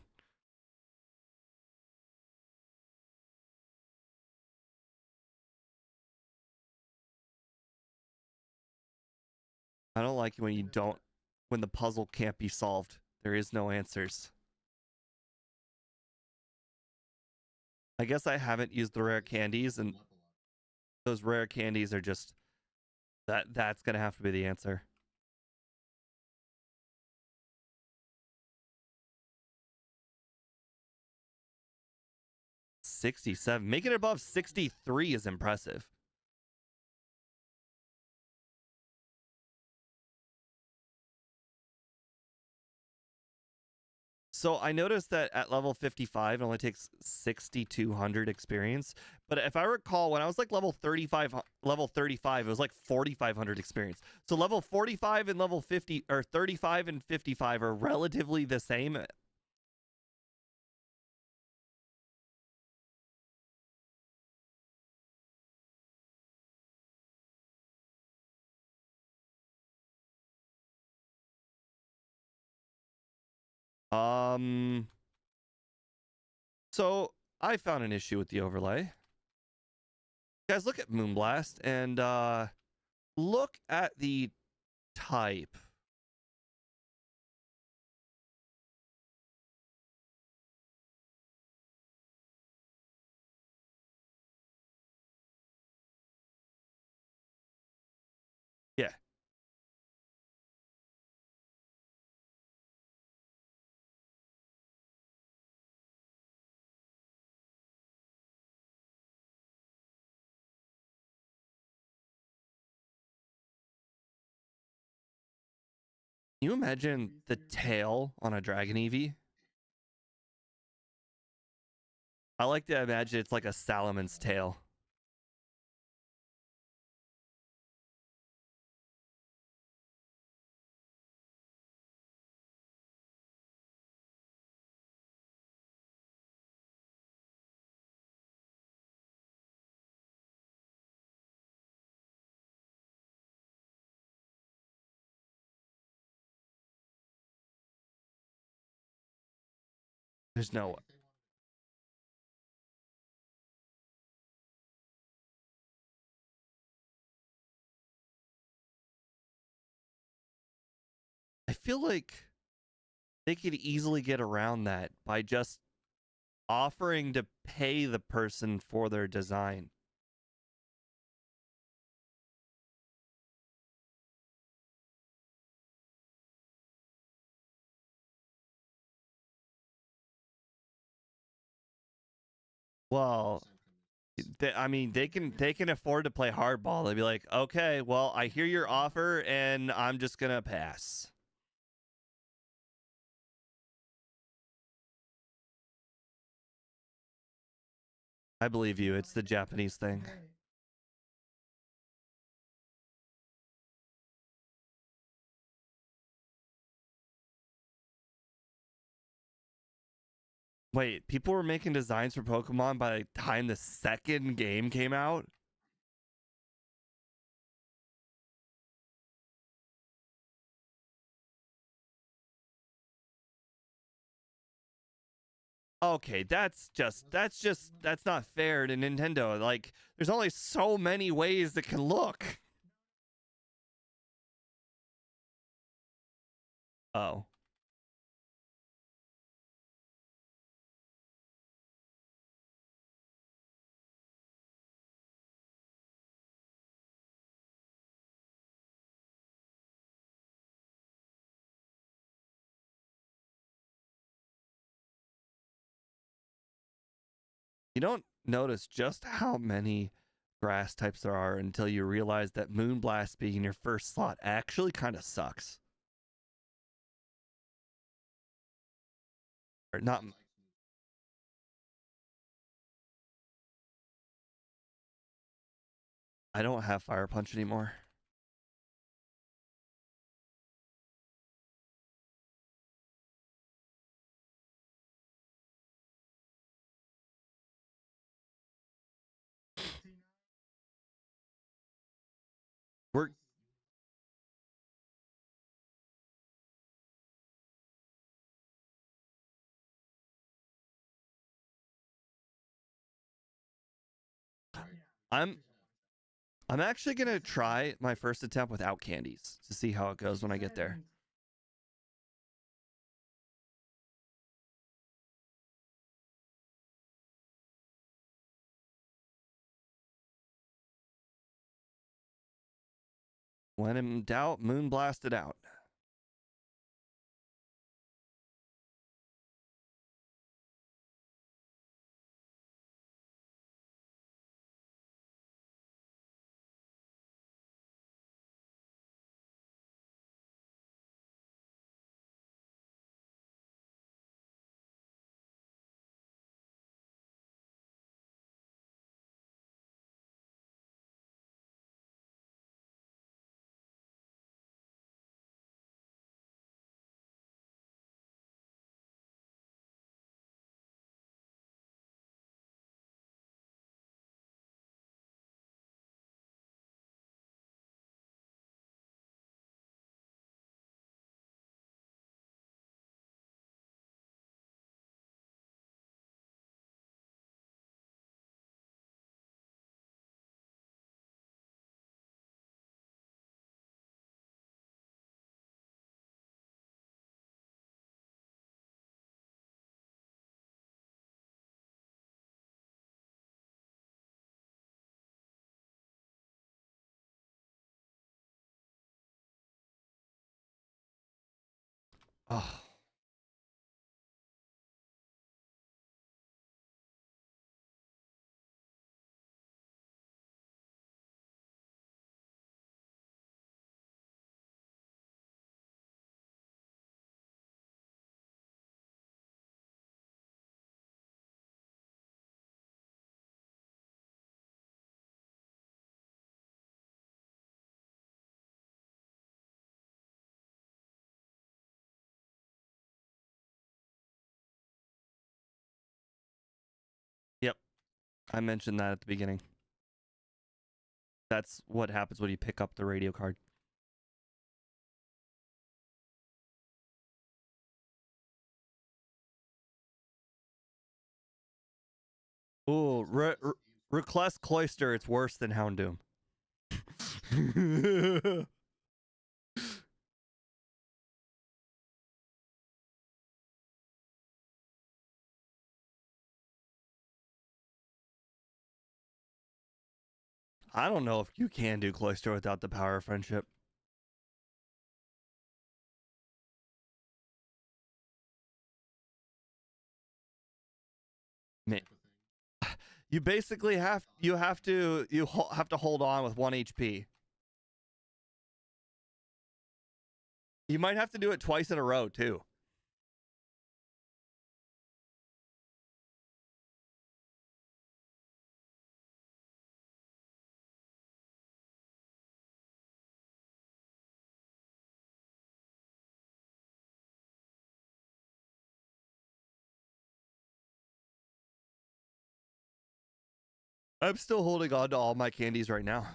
I don't like when when the puzzle can't be solved. There is no answers. I guess I haven't used the rare candies, and those rare candies are just that's gonna have to be the answer. 67. Making it above 63 is impressive. So I noticed that at level 55, it only takes 6,200 experience. But if I recall, when I was like level 35, it was like 4,500 experience. So level 45 and level 50, or 35 and 55 are relatively the same. So I found an issue with the overlay. Guys, look at Moonblast and look at the type. Yeah. Can you imagine the tail on a Dragon Eevee? I like to imagine it's like a Salamon's tail. There's no. feel like they could easily get around that by just offering to pay the person for their design. Well, I mean, they can afford to play hardball. They'd be like, okay, well, I hear your offer, and I'm just gonna pass. I believe you. It's the Japanese thing. Wait, people were making designs for Pokemon by the time the second game came out? Okay, that's not fair to Nintendo. Like, there's only so many ways that can look. Oh. You don't notice just how many grass types there are until you realize that Moonblast being your first slot actually kind of sucks. Or not. I don't have Fire Punch anymore. We're I'm actually gonna try my first attempt without candies to see how it goes when I get there. When in doubt, Moonblast it out. Oh. Yep. I mentioned that at the beginning. That's what happens when you pick up the radio card. Ooh, Request Cloister, it's worse than Houndoom. I don't know if you can do Cloister without the power of friendship. You basically have to hold on with 1 HP. You might have to do it twice in a row too. I'm still holding on to all my candies right now.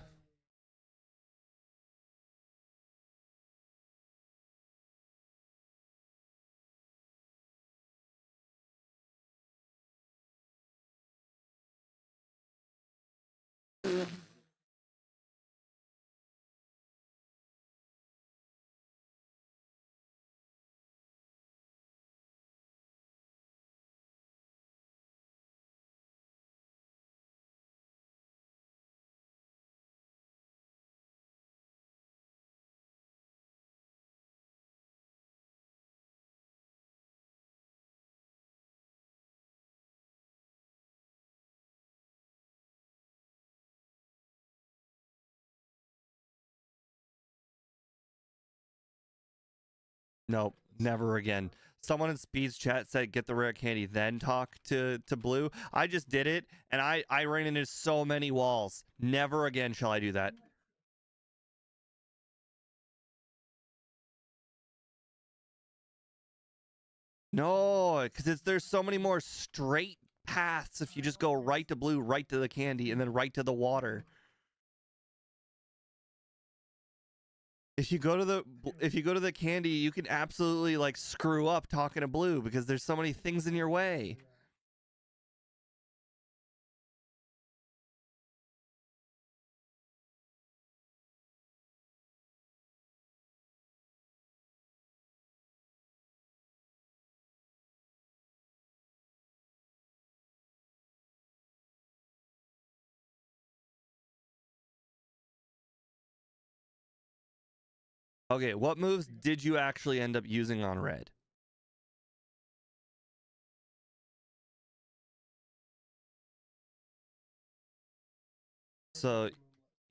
Nope, never again. Someone in Speed's chat said get the rare candy, then talk to Blue. I just did it, and I ran into so many walls. Never again shall I do that. No, because there's so many more straight paths if you just go right to Blue, right to the candy, and then right to the water. If you go to the candy, you can absolutely like screw up talking to Blue because there's so many things in your way. Okay, what moves did you actually end up using on red? So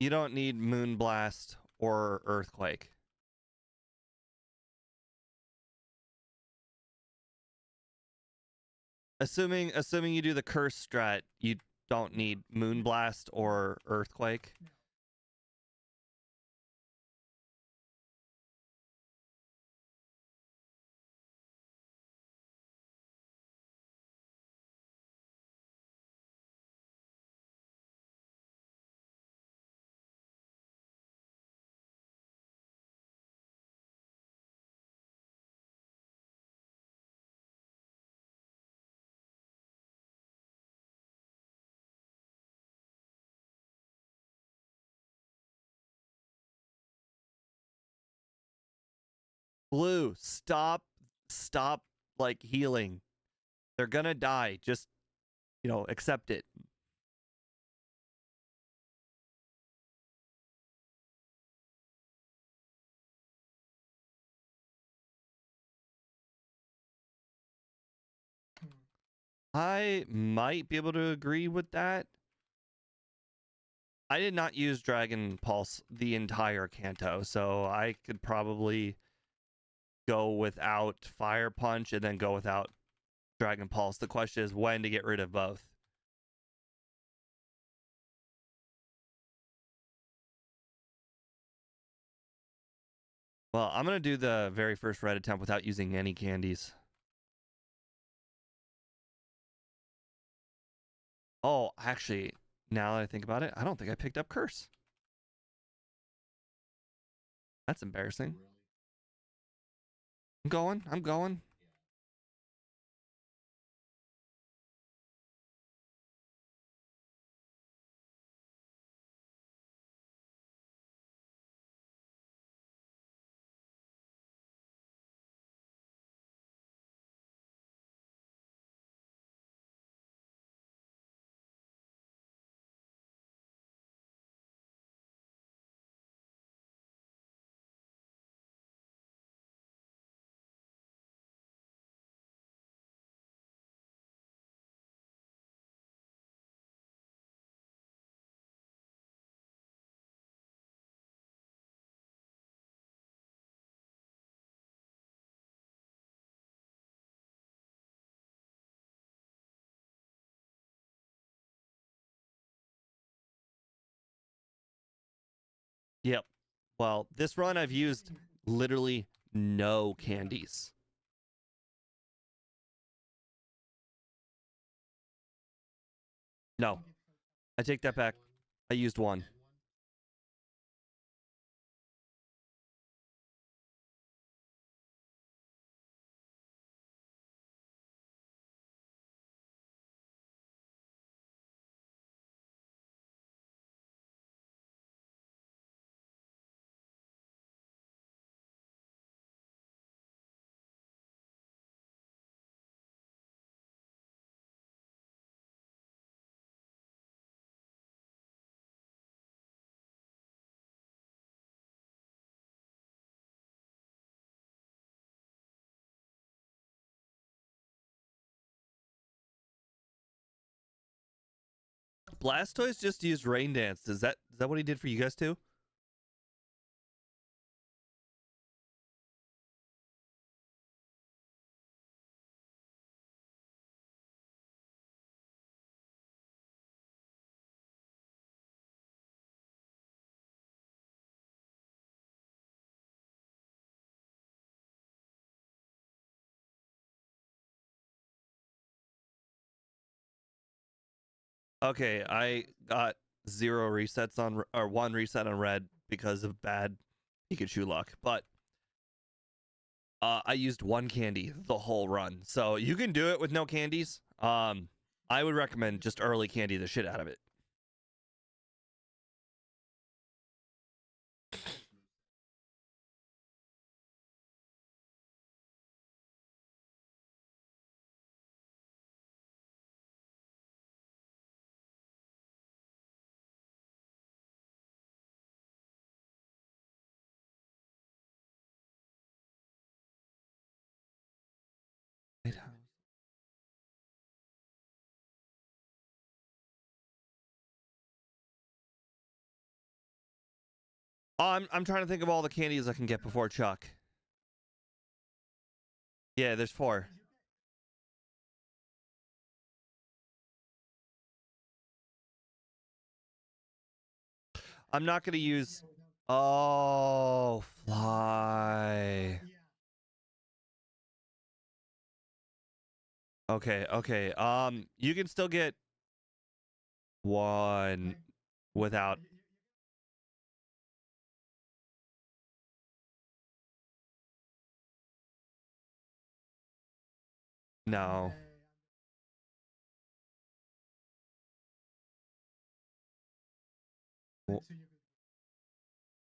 you don't need Moonblast or Earthquake. Assuming you do the curse strat, you don't need Moonblast or Earthquake. Blue, stop like healing. They're gonna die. Just accept it. I might be able to agree with that. I did not use Dragon Pulse the entire Kanto, so I could probably go without Fire Punch and then go without Dragon Pulse. The question is when to get rid of both. Well, I'm going to do the very first red attempt without using any candies. Oh, actually, now that I think about it, I don't think I picked up Curse. That's embarrassing. I'm going. Well, this run I've used literally no candies. No, I take that back. I used one. Blastoise just used Rain Dance. Is that what he did for you guys too? Okay, I got 0 resets on, or 1 reset on red because of bad Pikachu luck, but I used 1 candy the whole run, so you can do it with no candies. I would recommend just early candy the shit out of it. I'm trying to think of all the candies I can get before Chuck. Yeah, there's 4. I'm not gonna use. Oh, fly. Okay, okay. You can still get 1 without. No.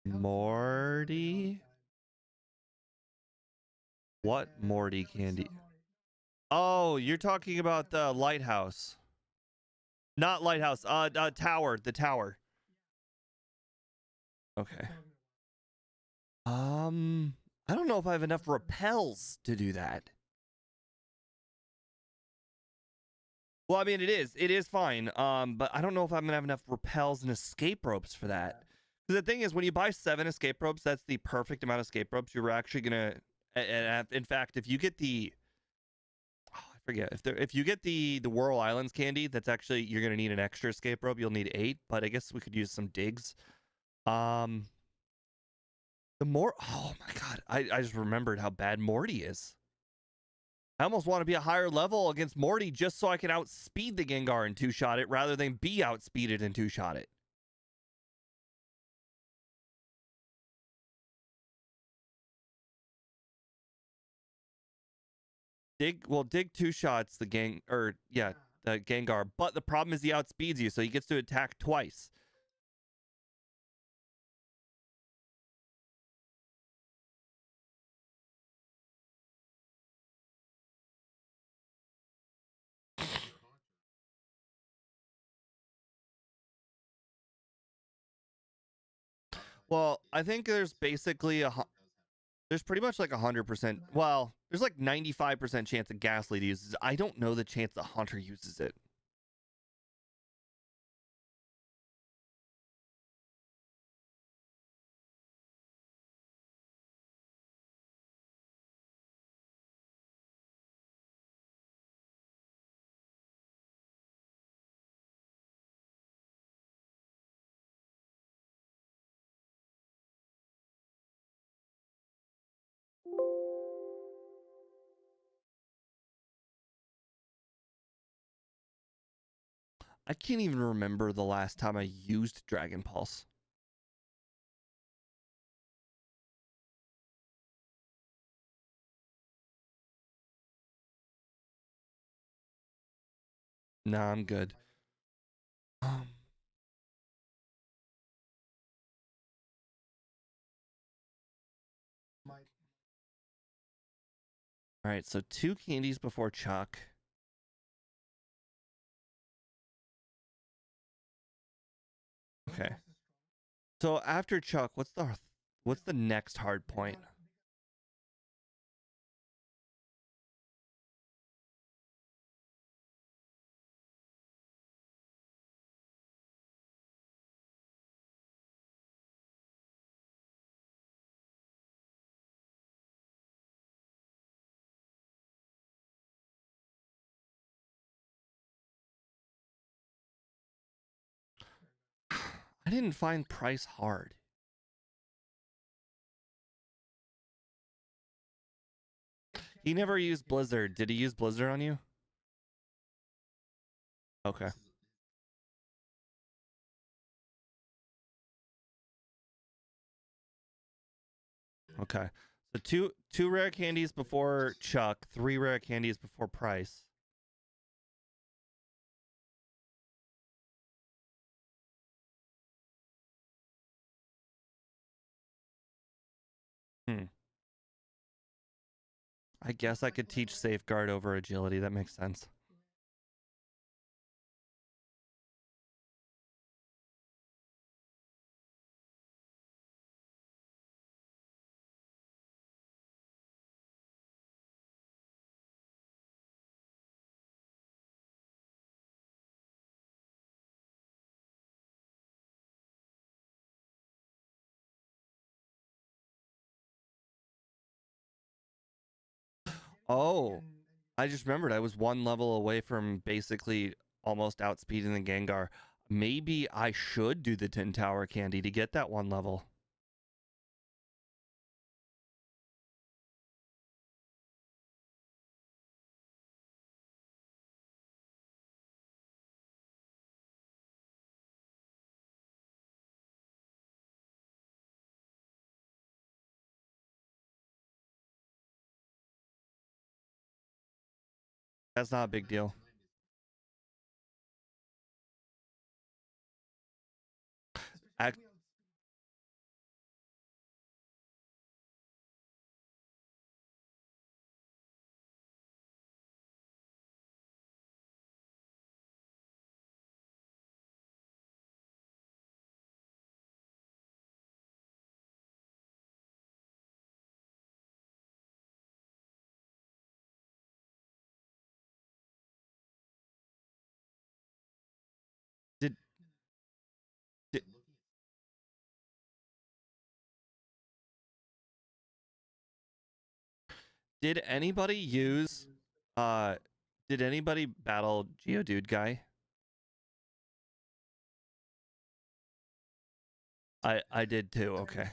Morty? What Morty candy? Oh, you're talking about the lighthouse. Not lighthouse. Tower. The tower. Okay. I don't know if I have enough repels to do that. Well, I mean, it is fine. But I don't know if I'm gonna have enough repels and escape ropes for that. Because the thing is, when you buy 7 escape ropes, that's the perfect amount of escape ropes. You're actually gonna, and in fact, if you get the, I forget if you get the Whirl Islands candy, that's actually you're gonna need an extra escape rope. You'll need 8, but I guess we could use some digs. Um, the more, oh my god, I just remembered how bad Morty is. I almost want to be a higher level against Morty just so I can outspeed the Gengar and 2-shot it rather than be outspeeded and 2-shot it. Dig 2-shots the the Gengar, but the problem is he outspeeds you, so he gets to attack twice. Well, I think there's basically there's pretty much like 100%. Well, there's like 95% chance that Ghastly uses it. I don't know the chance the Hunter uses it. I can't even remember the last time I used Dragon Pulse. Nah, I'm good. All right, so 2 candies before Chuck. Okay. So after Chuck, what's the next hard point? I didn't find Price hard. He never used Blizzard. Did he use Blizzard on you? Okay. Okay. So two rare candies before Chuck, 3 rare candies before Price. Hmm. I guess I could teach Safeguard over Agility. That makes sense. Oh, I just remembered I was 1 level away from basically almost outspeeding the Gengar. Maybe I should do the 10 Tower candy to get that 1 level. That's not a big deal. Ac- did, did did anybody use uh did anybody battle Geodude guy? I did too. Okay.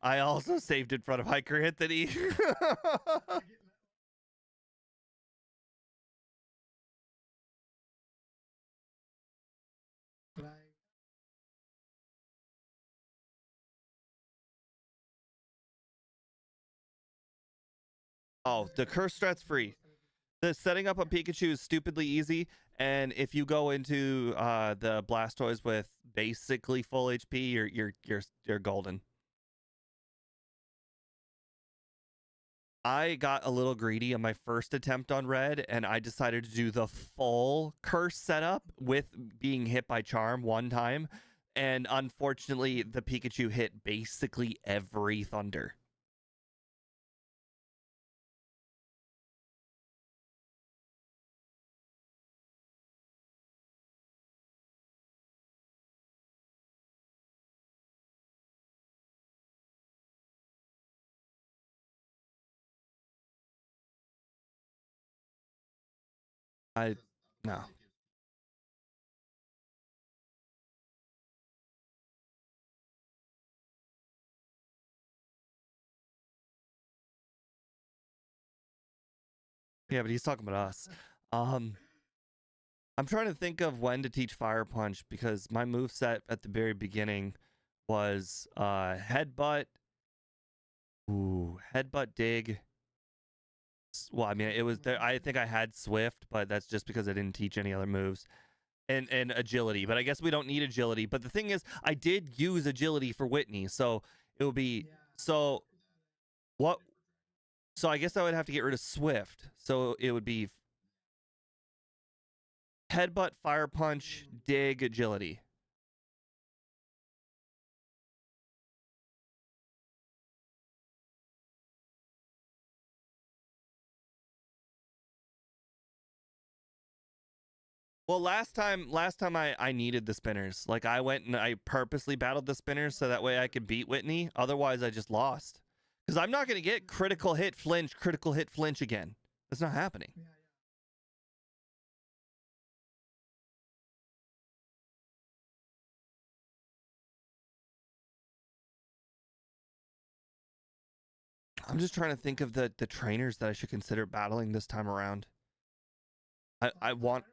I also saved in front of Hiker Anthony. Oh, the curse strat's free. The setting up a Pikachu is stupidly easy, and if you go into the Blastoise with basically full HP, you're golden. I got a little greedy on my first attempt on red, and I decided to do the full curse setup with being hit by charm 1 time, and unfortunately the Pikachu hit basically every thunder. I no. Yeah, but he's talking about us. I'm trying to think of when to teach Fire Punch because my move set at the very beginning was headbutt. Ooh, headbutt dig. Well, I mean, it was there. I think I had Swift, but that's just because I didn't teach any other moves. And agility, but I guess we don't need agility. But the thing is, I did use agility for Whitney, so it would be so what? So I guess I would have to get rid of Swift. So it would be headbutt, fire punch, dig, agility. Well, last time I needed the spinners. Like I went and I purposely battled the spinners so that way I could beat Whitney. Otherwise, I just lost. Because I'm not gonna get critical hit flinch again. That's not happening. I'm just trying to think of the trainers that I should consider battling this time around. I want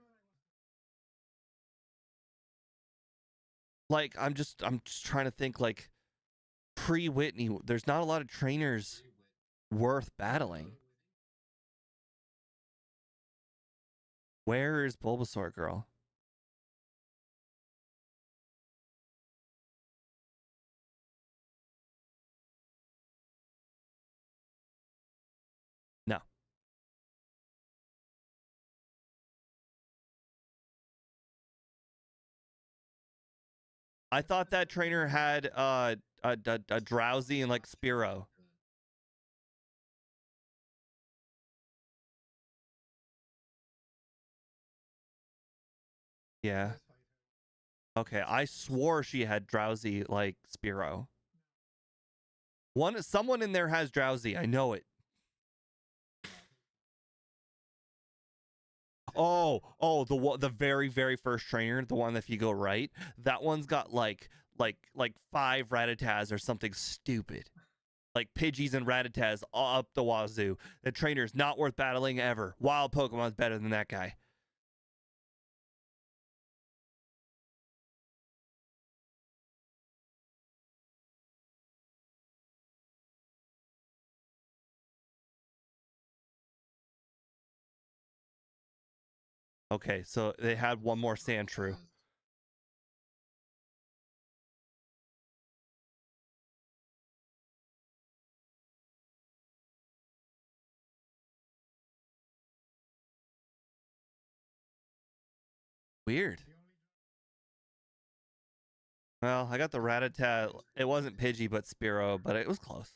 like I'm just trying to think like pre Whitney. There's not a lot of trainers worth battling. Where is Bulbasaur, girl? No. I thought that trainer had a drowsy and like Spearow. Yeah. Okay, I swore she had drowsy like Spearow. Someone in there has drowsy. I know it. The very first trainer, the one that if you go right, that one's got like 5 Rattatas or something stupid. Like Pidgeys and Rattatas all up the wazoo. The trainer's not worth battling ever. Wild Pokemon's better than that guy. Okay, so they had one more Sandshrew. Weird. Well, I got the Rattata. It wasn't Pidgey, but Spearow, but it was close.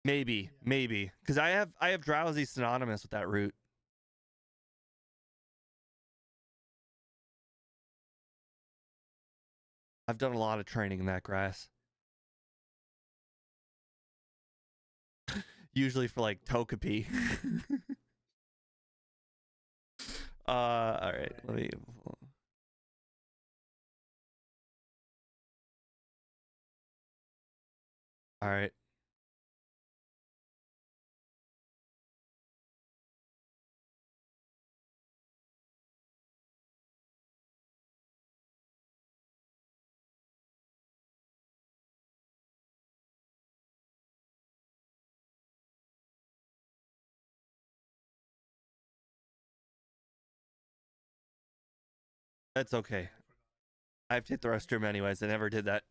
Maybe, because I have Drowsy synonymous with that route. I've done a lot of training in that grass. Usually for like Togepi. All right, let me. All right. That's okay. I have to hit the restroom anyways. I never did that.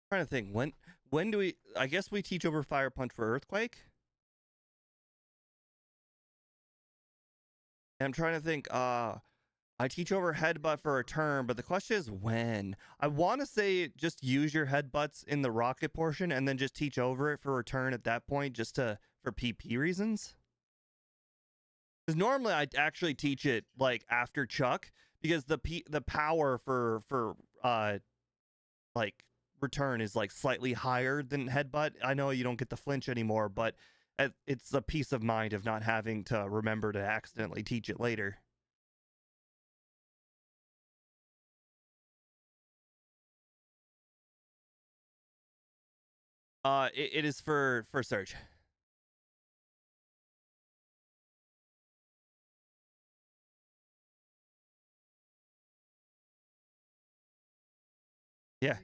trying to think when do we? I guess we teach over fire punch for earthquake. And I'm trying to think. I teach over headbutt for a turn, but the question is when. I want to say just use your headbutts in the rocket portion, and then just teach over it for return at that point, just for PP reasons. Because normally I actually teach it like after Chuck, because the power for like return is like slightly higher than headbutt. I know you don't get the flinch anymore, but it's a peace of mind of not having to remember to accidentally teach it later. It is for Surge. Yeah.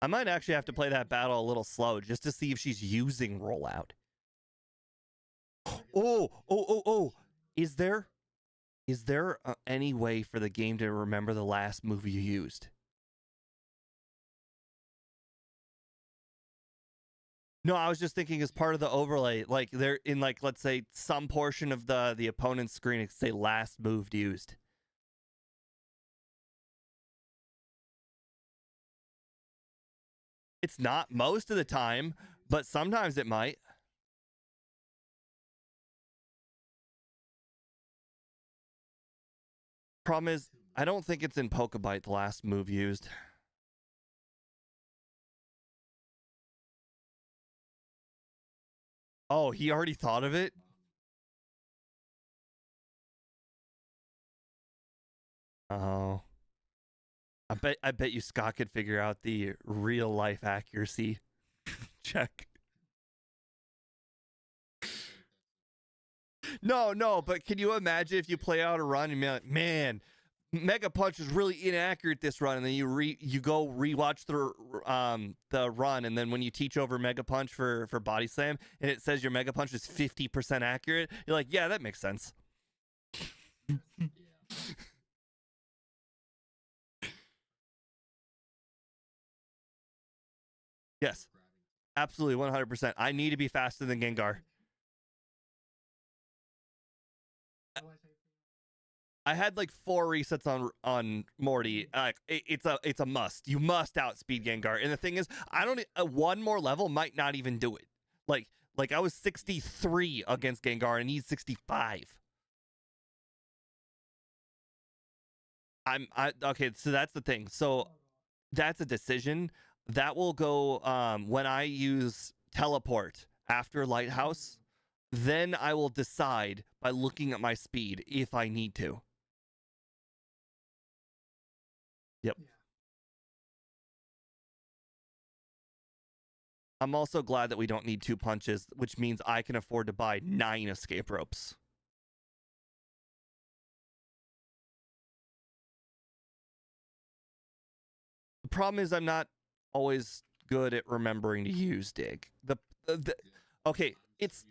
I might actually have to play that battle a little slow just to see if she's using rollout. Oh. Is there any way for the game to remember the last move you used? No, I was just thinking as part of the overlay, like they're in like let's say some portion of the opponent's screen, it say last move used. It's not most of the time, but sometimes it might. Problem is, I don't think it's in Pokebite the last move used. Oh, he already thought of it? Oh. I bet you Scott could figure out the real life accuracy check. No, but can you imagine if you play out a run and be like, man, Mega Punch is really inaccurate this run, and then you go rewatch the run, and then when you teach over Mega Punch for Body Slam, and it says your Mega Punch is 50% accurate, you're like, yeah, that makes sense. Yes, absolutely, 100%. I need to be faster than Gengar. I had like 4 resets on Morty. It's a must. You must outspeed Gengar. And the thing is, I don't one more level might not even do it. Like I was 63 against Gengar and he's 65. Okay, so that's the thing. So that's a decision that will go when I use teleport after Lighthouse. Then I will decide by looking at my speed if I need to. Yep. I'm also glad that we don't need 2 punches, which means I can afford to buy 9 escape ropes. The problem is I'm not always good at remembering to use dig. Okay, it's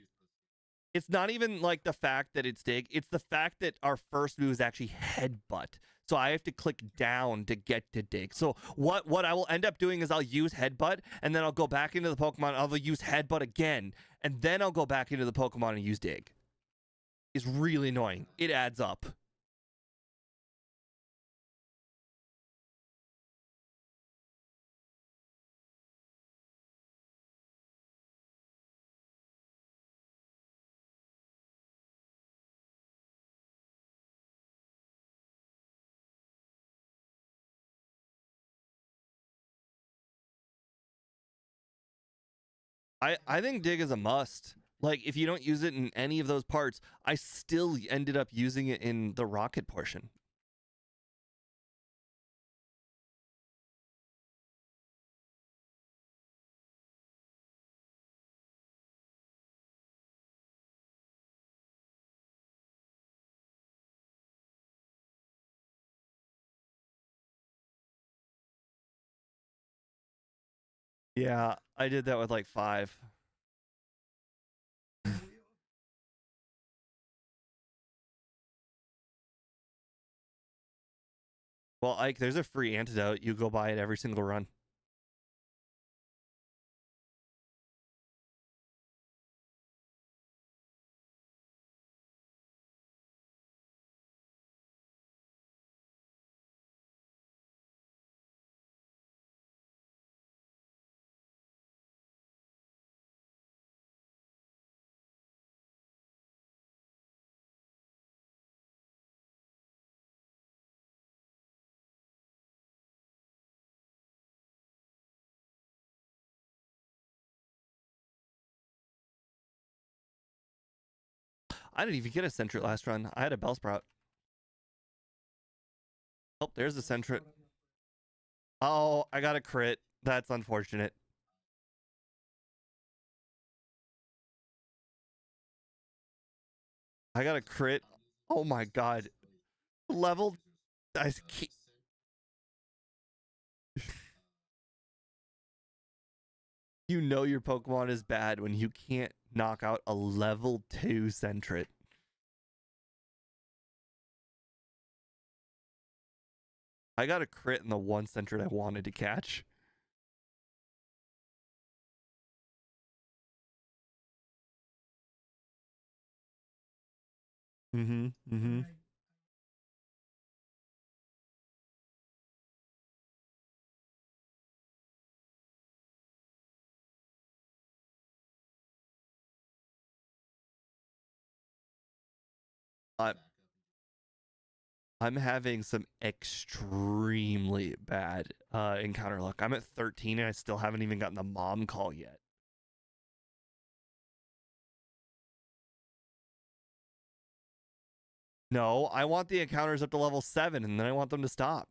not even like the fact that it's dig. It's the fact that our first move is actually headbutt. So I have to click down to get to dig. So what I will end up doing is I'll use headbutt, and then I'll go back into the Pokemon. I'll use headbutt again, and then I'll go back into the Pokemon and use dig. It's really annoying. It adds up. I think dig is a must. Like if you don't use it in any of those parts, I still ended up using it in the rocket portion. Yeah, I did that with like 5. Well, Ike, there's a free antidote. You go buy it every single run. I didn't even get a Sentret last run. I had a Bellsprout. Oh, there's the Sentret. Oh, I got a crit. That's unfortunate. I got a crit. Oh my god. Level. I can't. You know your Pokemon is bad when you can't knock out a level 2 Sentret. I got a crit in the one Sentret I wanted to catch. Mm-hmm. Mm-hmm. I, I'm having some extremely bad encounter luck. I'm at 13 and I still haven't even gotten the mom call yet. No, I want the encounters up to level 7 and then I want them to stop.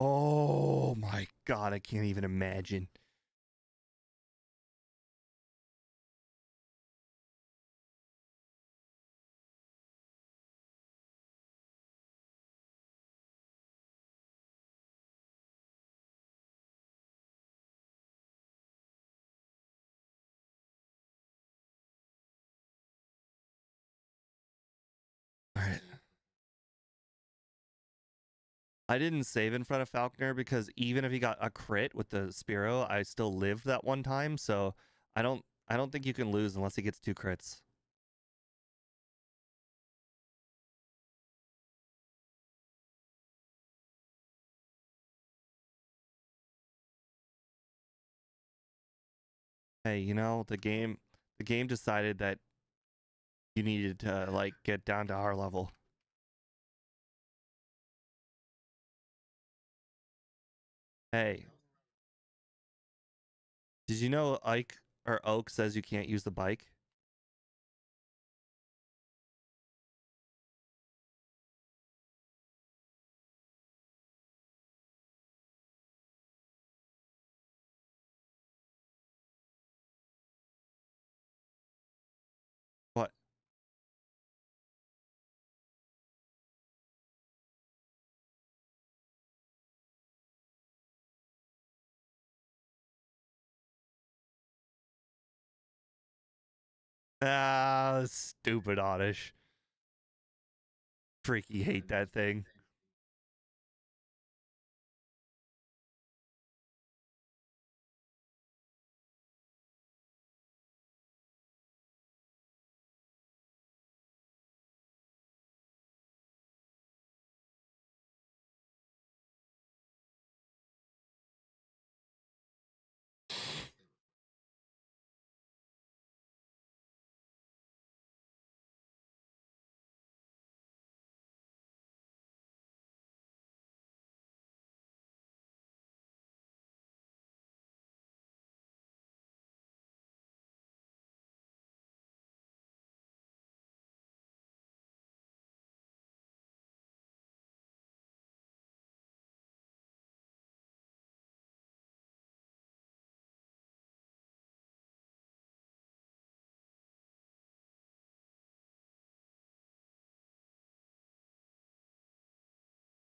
Oh my god, I can't even imagine. All right. I didn't save in front of Falconer because even if he got a crit with the Spearow, I still lived that one time, so I don't think you can lose unless he gets 2 crits. Hey, the game decided that you needed to like get down to our level. Hey, did you know Ike or Oak says you can't use the bike? What? Ah, stupid Oddish. Freaky hate that thing.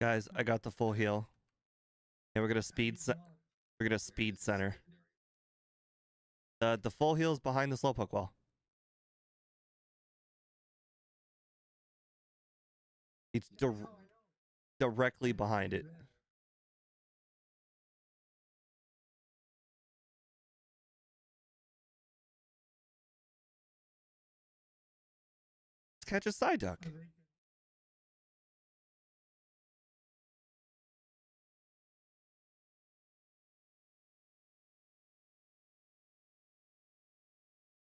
Guys, I got the full heal. And we're gonna speed center. The full heal is behind the slowpoke wall. It's directly behind it. Let's catch a Psyduck.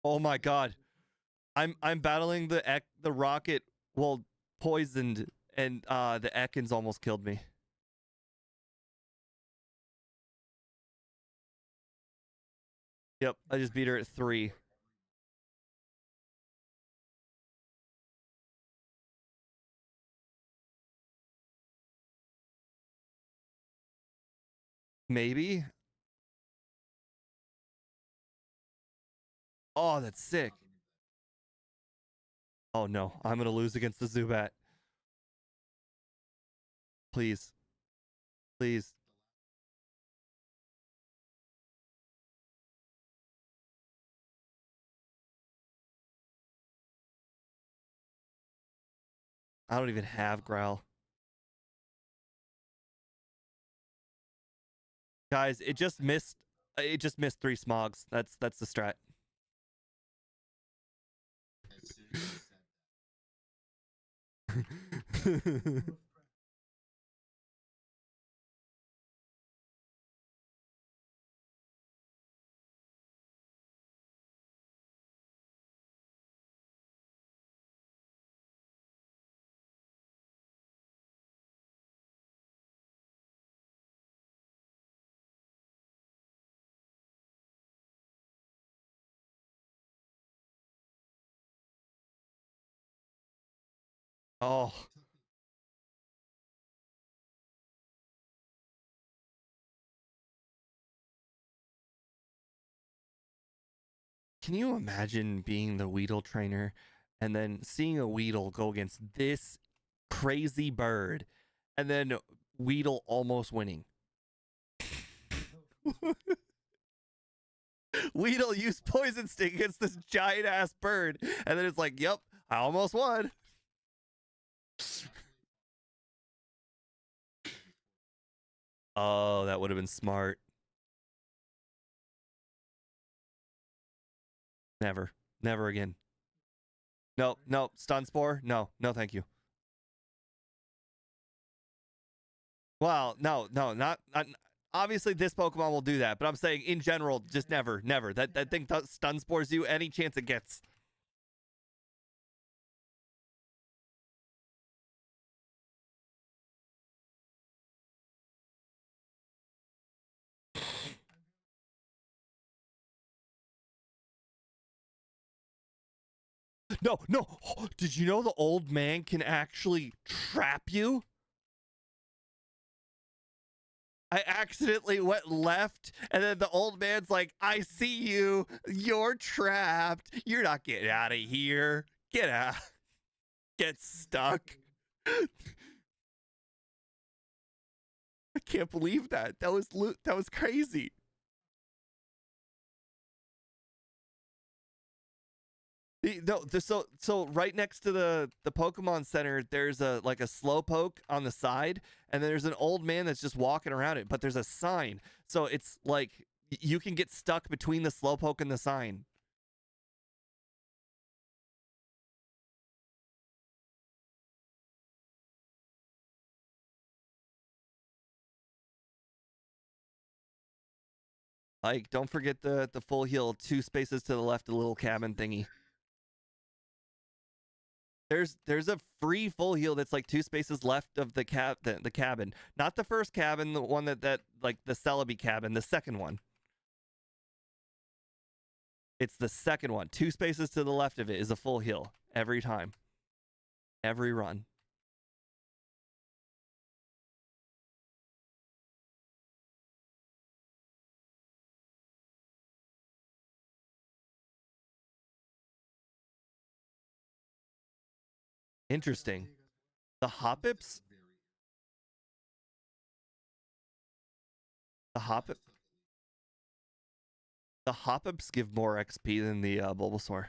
Oh my god. I'm battling the rocket, well, poisoned, and the Ekans almost killed me. Yep, I just beat her at 3. Maybe. Oh, that's sick. Oh no, I'm gonna lose against the Zubat. Please. Please. I don't even have Growl. Guys, it just missed 3 Smogs. That's the strat. Oh. Can you imagine being the Weedle trainer and then seeing a Weedle go against this crazy bird and then Weedle almost winning? Weedle used Poison Sting against this giant ass bird, and then it's like, yep, I almost won. Oh, that would have been smart. Never. Never again. No, no, Stun Spore? No, no, thank you. Well, no, not obviously this Pokemon will do that, but I'm saying in general, just never. That thing Stun Spores you any chance it gets. No, no. Did you know the old man can actually trap you? I accidentally went left, and then the old man's like, I see you. You're trapped. You're not getting out of here. Get out. Get stuck. I can't believe that. That was crazy. So right next to the Pokemon Center, there's a slowpoke on the side, and there's an old man that's just walking around it. But there's a sign, so it's like you can get stuck between the slowpoke and the sign. Like, don't forget the full heal 2 spaces to the left of the little cabin thingy. There's a free full heal that's like 2 spaces left of the cabin. Not the first cabin, the one that like the Celebi cabin, the second one. It's the second one. 2 spaces to the left of it is a full heal every time. Every run. Interesting. The Hoppips? hop the hop-ups give more XP than the Bulbasaur.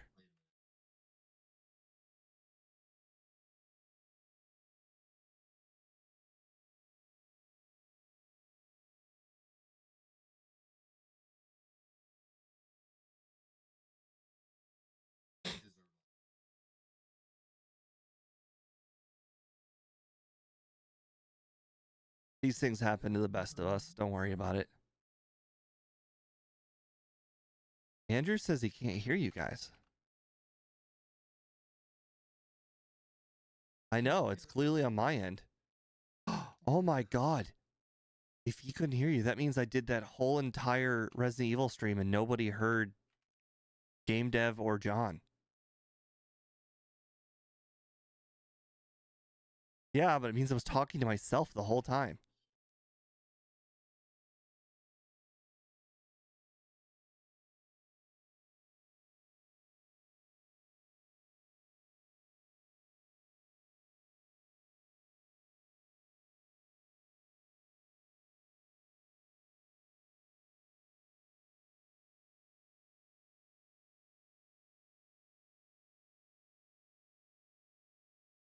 These things happen to the best of us. Don't worry about it. Andrew says he can't hear you guys. I know, it's clearly on my end. Oh my god. If he couldn't hear you, that means I did that whole entire Resident Evil stream and nobody heard Game Dev or John. Yeah, but it means I was talking to myself the whole time.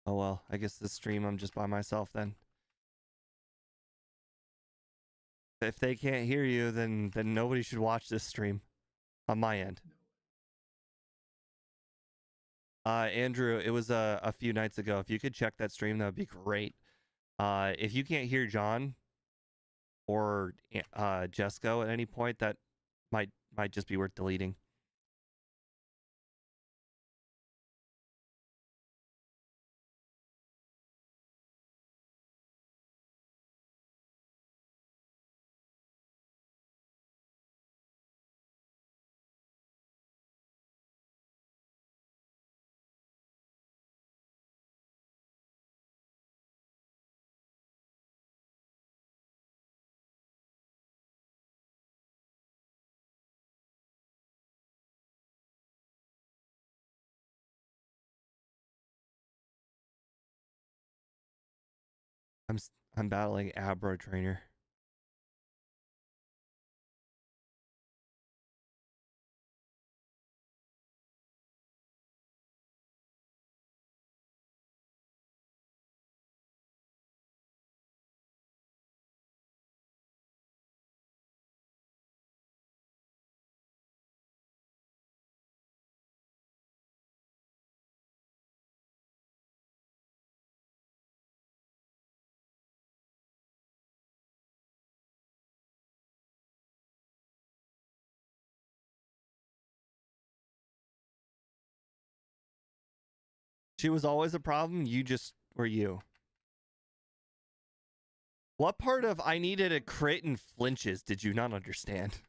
Oh well, I guess this stream I'm just by myself then. If they can't hear you, then nobody should watch this stream on my end. Andrew, it was a few nights ago. If you could check that stream, that would be great. If you can't hear John or Jesco at any point, that might just be worth deleting. I'm battling Abra Trainer. She was always a problem. You just were you. What part of I needed a crit and flinches did you not understand?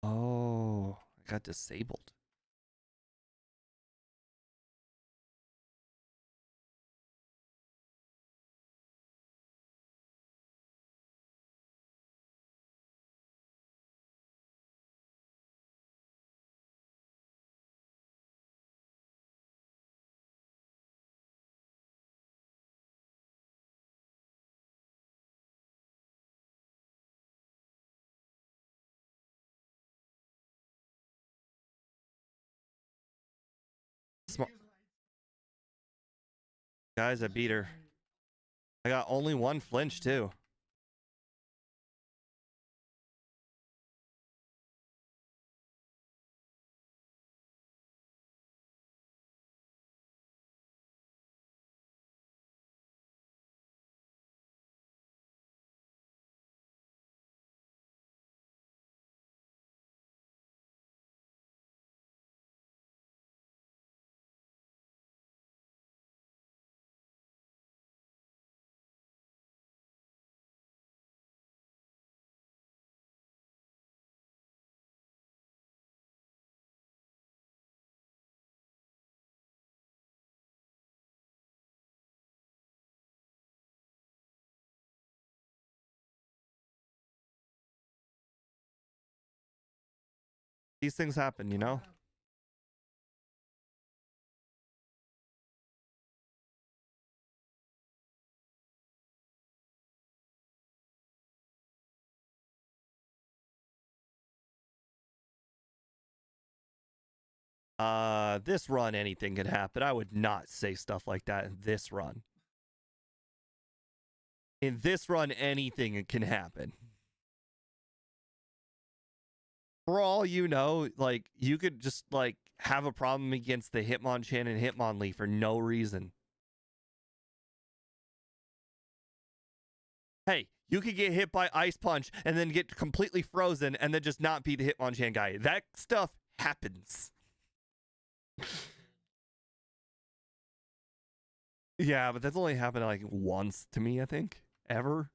Oh, I got disabled. Guys, I beat her. I got only one flinch too. These things happen, you know? This run, anything could happen. I would not say stuff like that in this run. In this run, anything can happen. For all you know, like, you could just, like, have a problem against the Hitmonchan and Hitmonlee for no reason. Hey, you could get hit by Ice Punch and then get completely frozen and then just not be the Hitmonchan guy. That stuff happens. Yeah, but that's only happened like once to me, I think. Ever.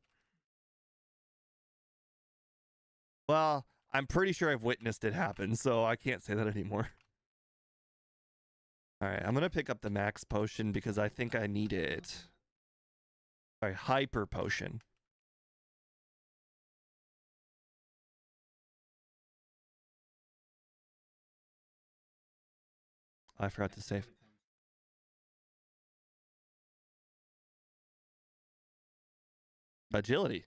Well, I'm pretty sure I've witnessed it happen, so I can't say that anymore. All right, I'm going to pick up the max potion because I think I need it. All right, hyper potion. I forgot to save. Agility.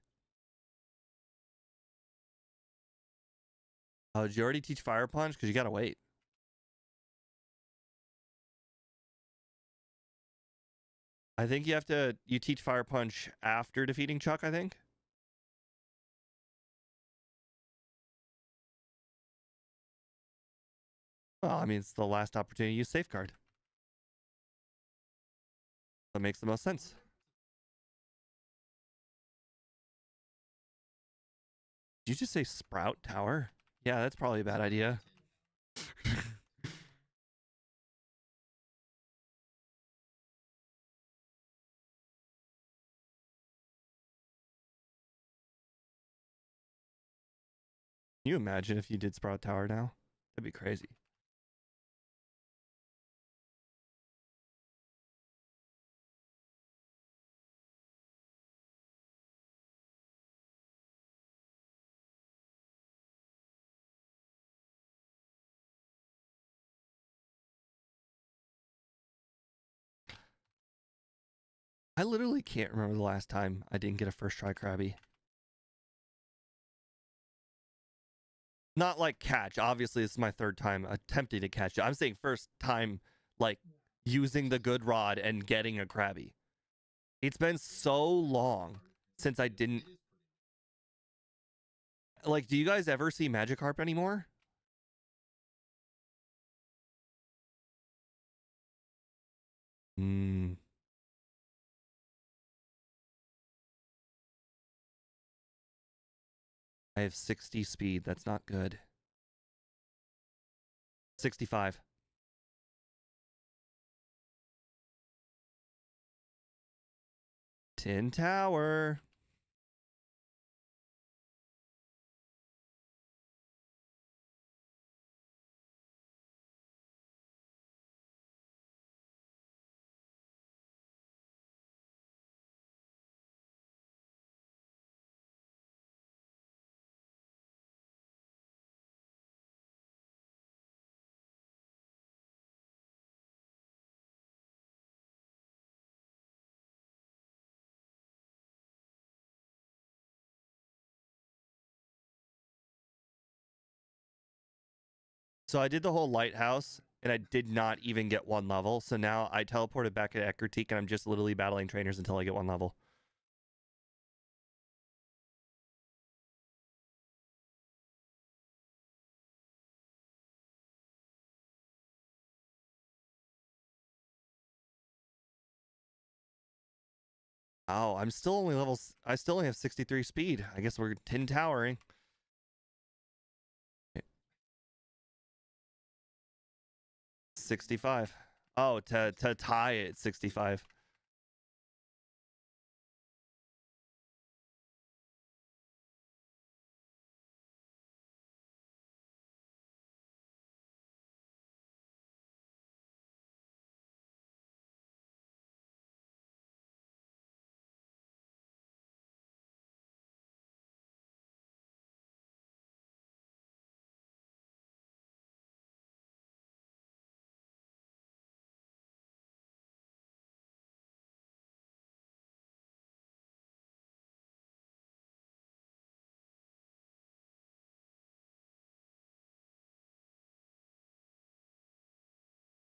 Oh, did you already teach Fire Punch? Because you got to wait. I think you teach Fire Punch after defeating Chuck, I think. Well, I mean, it's the last opportunity to use Safeguard. That makes the most sense. Did you just say Sprout Tower? Yeah, that's probably a bad idea. Can you imagine if you did Sprout Tower now? That'd be crazy. I literally can't remember the last time I didn't get a first try Krabby. Not like catch. Obviously, this is my third time attempting to catch it. I'm saying first time, like, using the good rod and getting a Krabby. It's been so long since I didn't. Like, do you guys ever see Magikarp anymore? Hmm. I have 60 speed. That's not good. 65. Tin Tower. So I did the whole lighthouse and I did not even get one level. So now I teleported back at Eckertique and I'm just literally battling trainers until I get one level. Oh, I'm still only levels. I still only have 63 speed. I guess we're tin towering. 65. Oh, to tie it 65.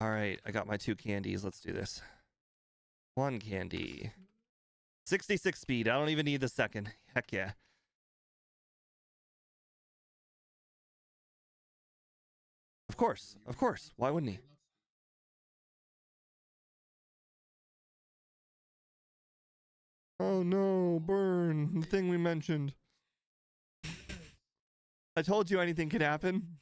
All right, I got my 2 candies. Let's do this. 1 candy. 66 speed. I don't even need the second. Heck yeah. Of course. Of course. Why wouldn't he? Oh no, burn. The thing we mentioned. I told you anything could happen.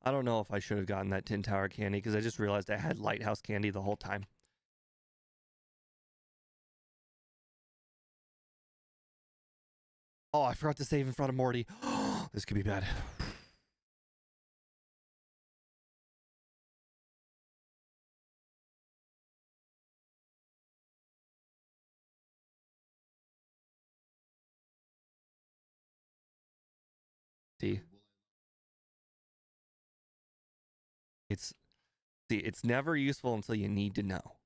I don't know if I should have gotten that Tin Tower candy because I just realized I had Lighthouse candy the whole time. Oh, I forgot to save in front of Morty. This could be bad. See, it's it's never useful until you need to know.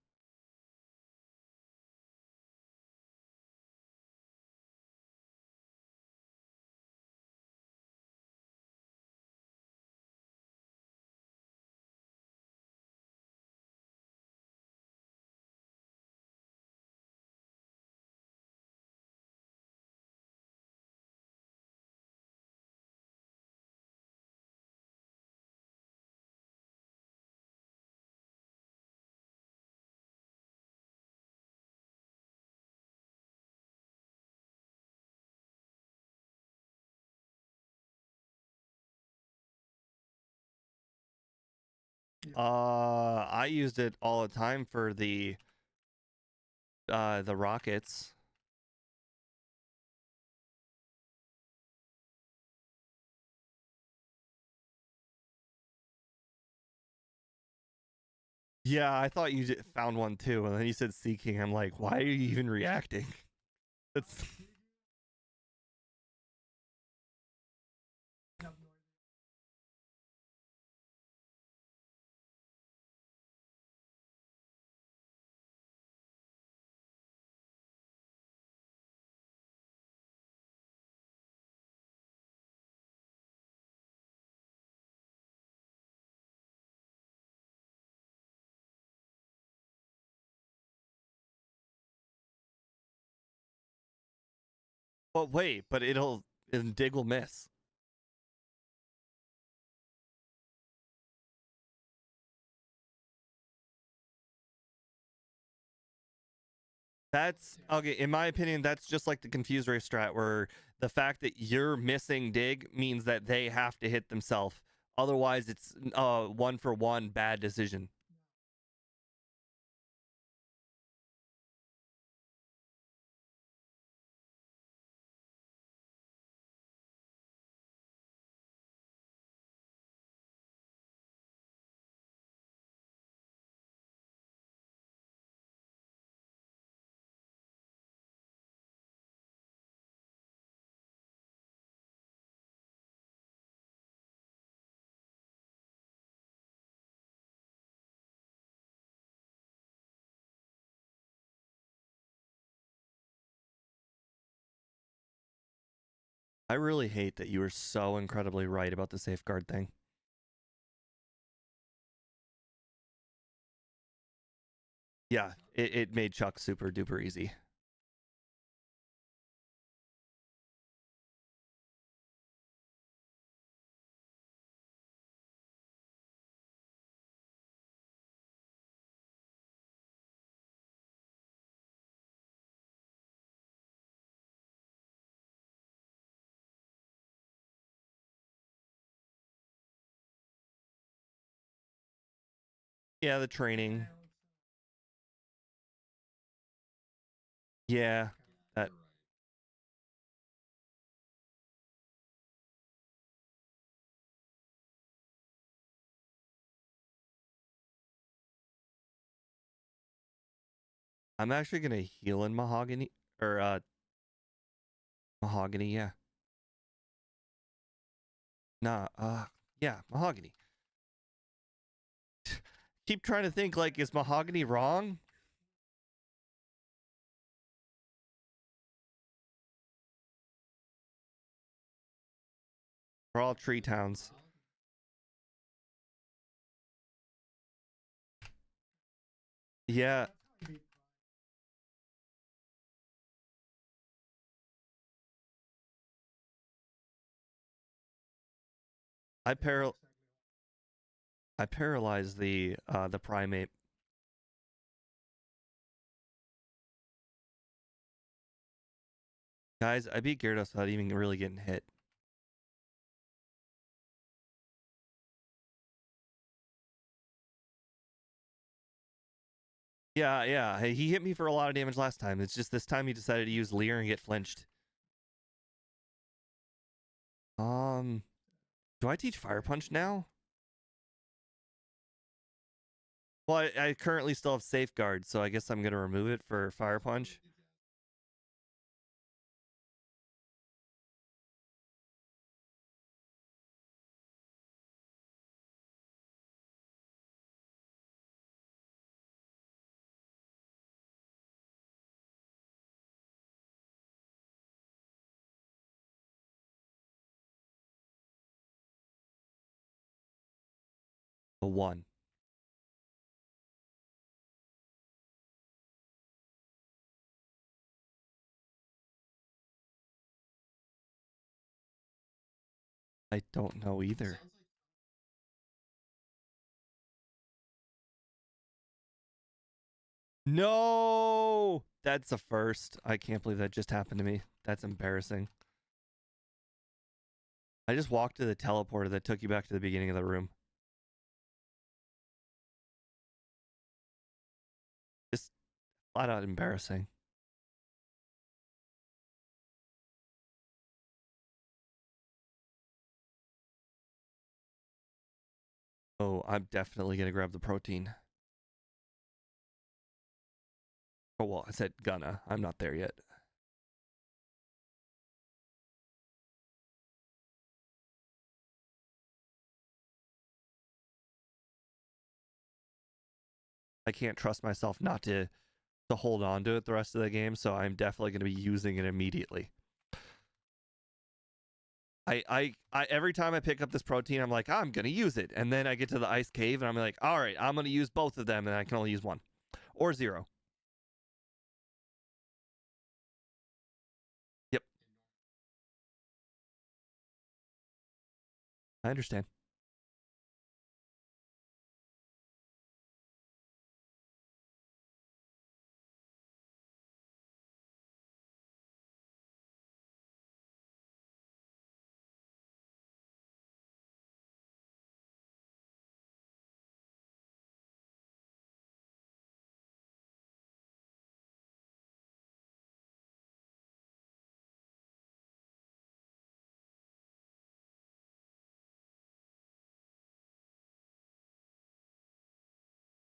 I used it all the time for the rockets. Yeah, I thought you found one too, and then you said Seeking. I'm like, why are you even reacting? That's but wait, but Dig will miss. That's okay. In my opinion, that's just like the confused race strat, where the fact that you're missing dig means that they have to hit themselves. Otherwise, it's 1-for-1 bad decision. I really hate that you were so incredibly right about the safeguard thing. Yeah, it made Chuck super duper easy. Yeah, the training. Yeah, that I'm actually gonna heal in mahogany or mahogany. Yeah, nah. Yeah, mahogany. keep trying to think, like, is mahogany wrong? We're all tree towns. Yeah. I paralyzed the primate. Guys, I beat Gyarados without even really getting hit. Yeah, yeah. Hey, he hit me for a lot of damage last time. It's just this time he decided to use Leer and get flinched. Do I teach Fire Punch now? Well, I currently still have Safeguard, so I guess I'm gonna remove it for Fire Punch. A 1. I don't know either. No! That's a first. I can't believe that just happened to me. That's embarrassing. I just walked to the teleporter that took you back to the beginning of the room. Just flat out embarrassing. Oh, I'm definitely gonna grab the protein. Oh, well, I said gonna. I'm not there yet. I can't trust myself not to hold on to it the rest of the game, so I'm definitely going to be using it immediately. I every time I pick up this protein, I'm like, I'm gonna use it, and then I get to the ice cave, and I'm like, all right, I'm gonna use both of them, and I can only use one or 0. Yep, I understand.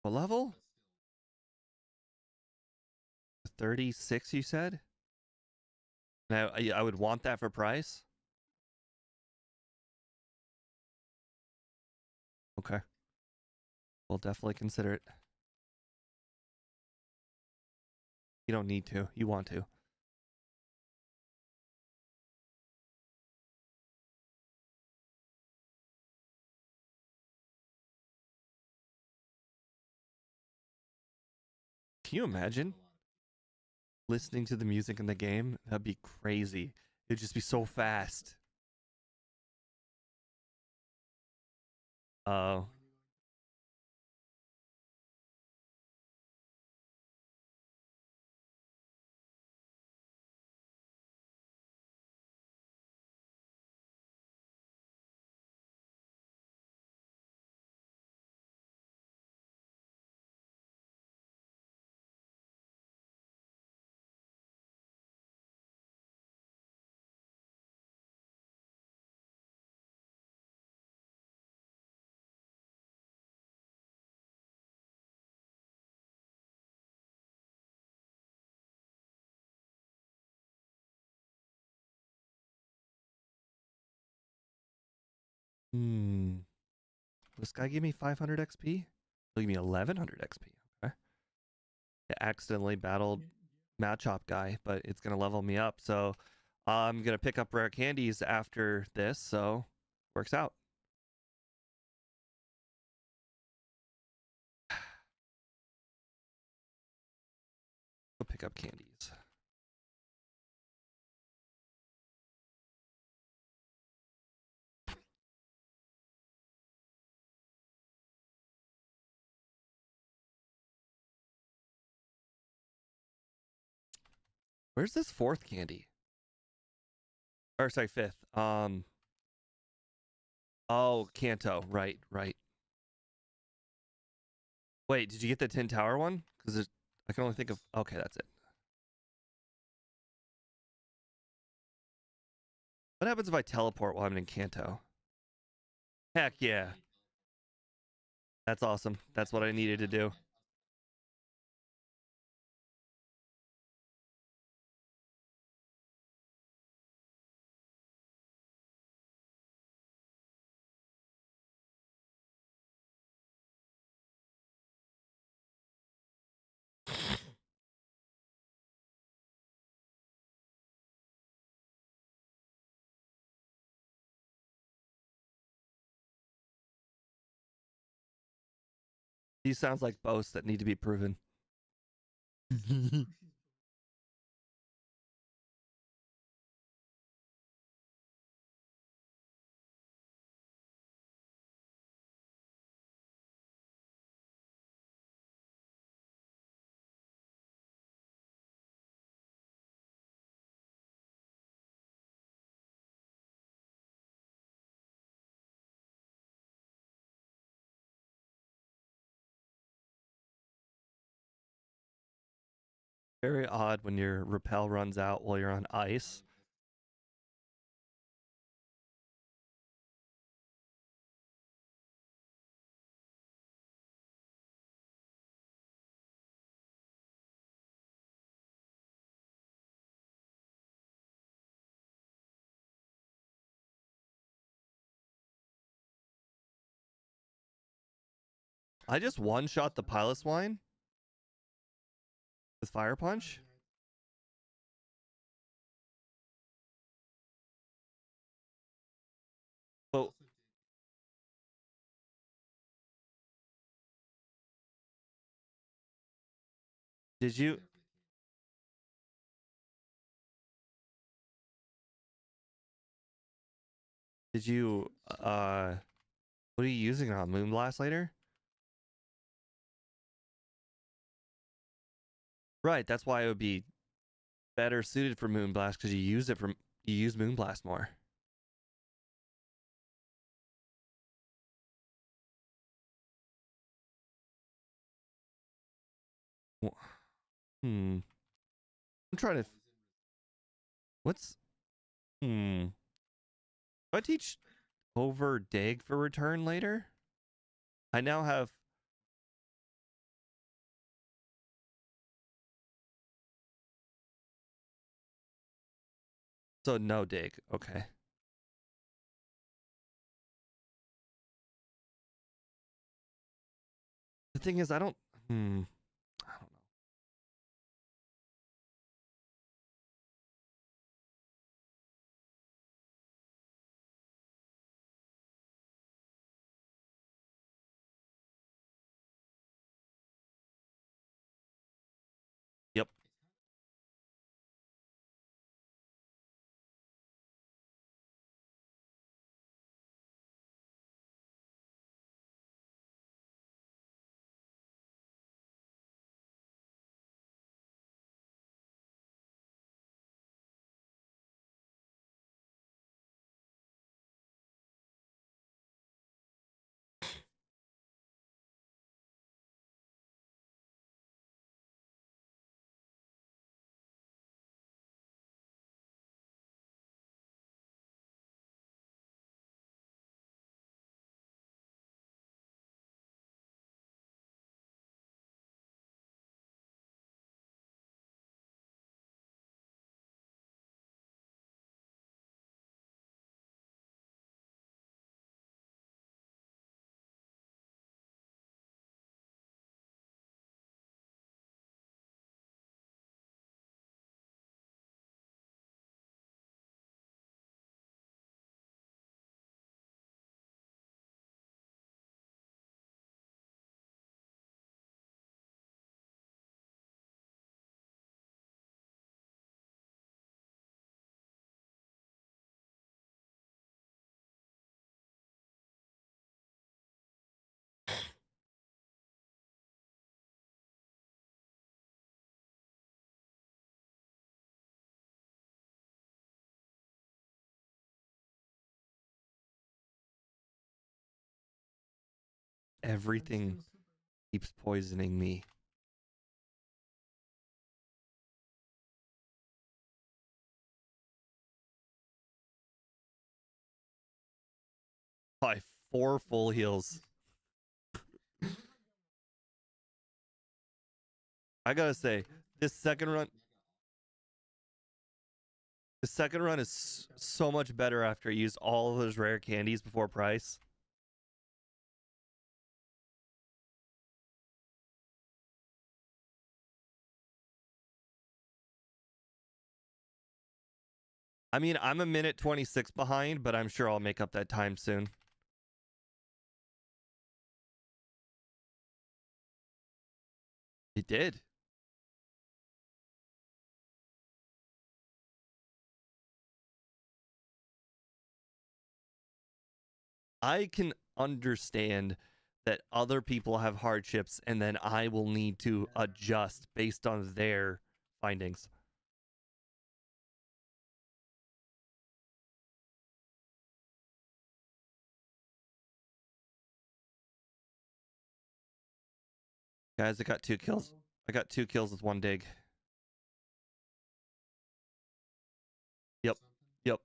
What level? 36, you said? Now I would want that for price. Okay, we'll definitely consider it. You don't need to. You want to. Can you imagine listening to the music in the game? That'd be crazy. It'd just be so fast. Oh. Hmm. This guy give me 500 XP? Give me 1100 XP. Okay. I accidentally battled Machop guy, but it's gonna level me up. So I'm gonna pick up rare candies after this. So works out. Go pick up candies. Where's this fourth candy? Or sorry, fifth. Oh, Kanto. Right, right. Wait, did you get the Tin Tower one? Because I can only think of. Okay, that's it. What happens if I teleport while I'm in Kanto? Heck yeah. That's awesome. That's what I needed to do. These sounds like boasts that need to be proven. Very odd when your repel runs out while you're on ice. I just one-shot the Piloswine with Fire Punch. Oh, did you? Did you? What are you using on Moonblast later? Right. That's why it would be better suited for Moonblast because you use Moonblast more. Hmm. I'm trying to. What's Do I teach over dig for return later? I now have. So no dig. Okay. The thing is, I don't. I don't know. Yep. Everything keeps poisoning me. By 4 full heals. I gotta say, this second run is so much better after I used all of those rare candies before price. I mean, I'm a minute 26 behind, but I'm sure I'll make up that time soon. It did. I can understand that other people have hardships and then I will need to adjust based on their findings. Guys, I got 2 kills. I got 2 kills with 1 dig. Yep. Yep.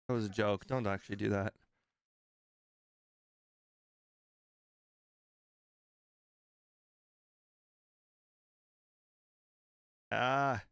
That was a joke. Don't actually do that. Ah.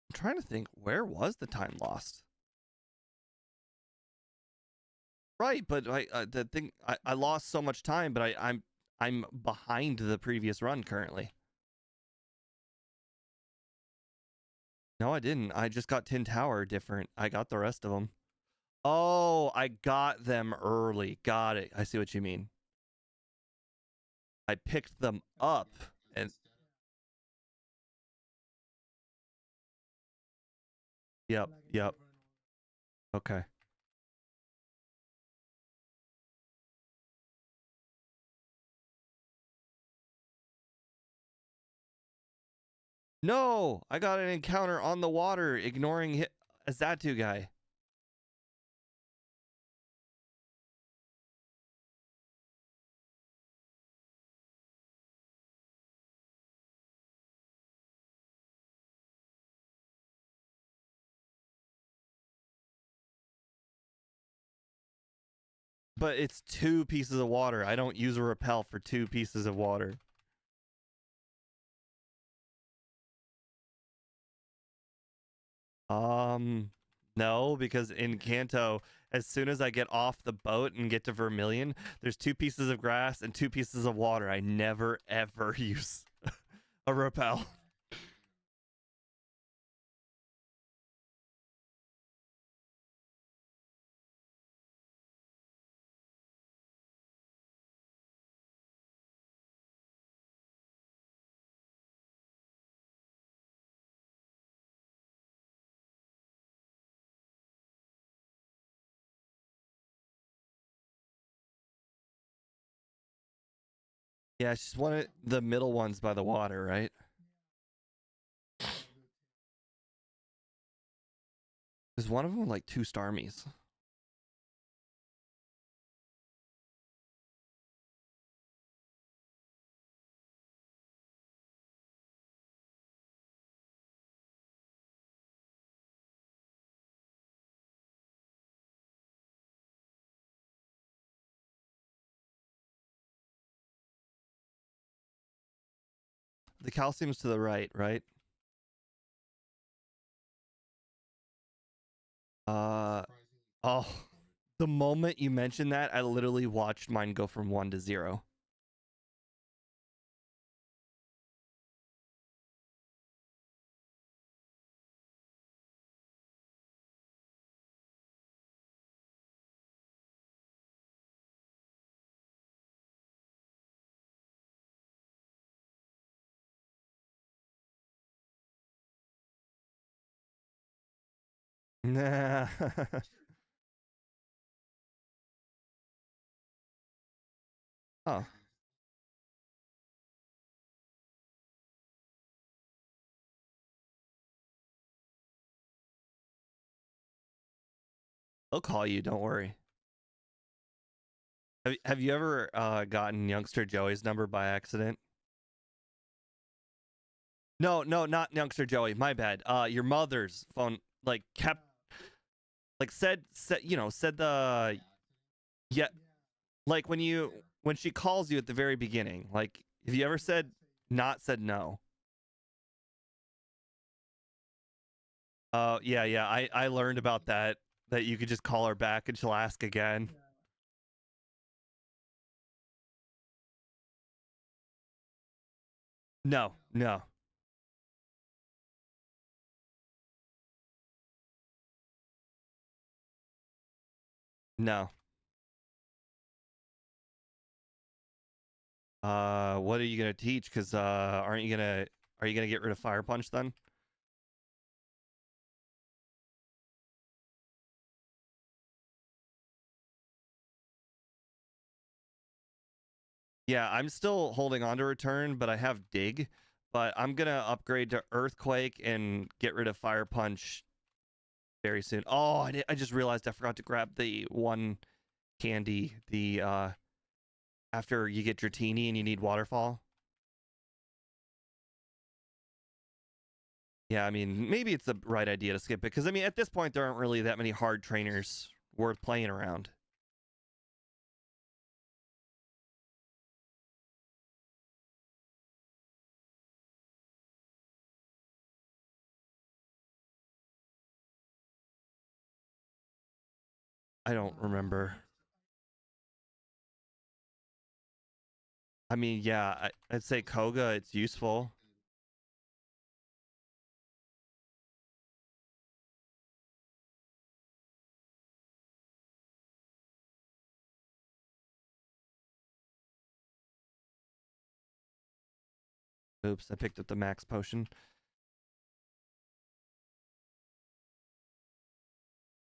I'm trying to think, where was the time lost? Right, but the thing, I lost so much time, but I'm behind the previous run currently. No, I didn't. I just got Tin Tower different. I got the rest of them. Oh, I got them early. Got it. I see what you mean. I picked them up and yep, yep. Okay. No, I got an encounter on the water ignoring a Zatu guy. But it's 2 pieces of water. I don't use a repel for 2 pieces of water. No, because in Kanto, as soon as I get off the boat and get to Vermilion, there's 2 pieces of grass and 2 pieces of water. I never ever use a repel. Yeah, it's just one of the middle ones by the water, right? There's one of them like 2 Starmies. The calcium's to the right, right? Oh, the moment you mentioned that, I literally watched mine go from 1 to 0. Nah. Oh, they'll call you. Don't worry. Have you ever gotten youngster Joey's number by accident? No, not youngster Joey. My bad. Your mother's phone like kept like said said the yeah like when she calls you at the very beginning. Like, have you ever said no? Yeah. I learned about that you could just call her back and she'll ask again. No, no, no. What are you gonna teach? Because aren't you gonna are you gonna get rid of Fire Punch then? Yeah, I'm still holding on to Return, but I have Dig. But I'm gonna upgrade to Earthquake and get rid of Fire Punch very soon. Oh, I just realized I forgot to grab the one candy. The after you get Dratini and you need Waterfall. Yeah, I mean maybe it's the right idea to skip it because I mean at this point there aren't really that many hard trainers worth playing around. I don't remember. I mean, yeah, I'd say Koga. It's useful. Oops, I picked up the max potion.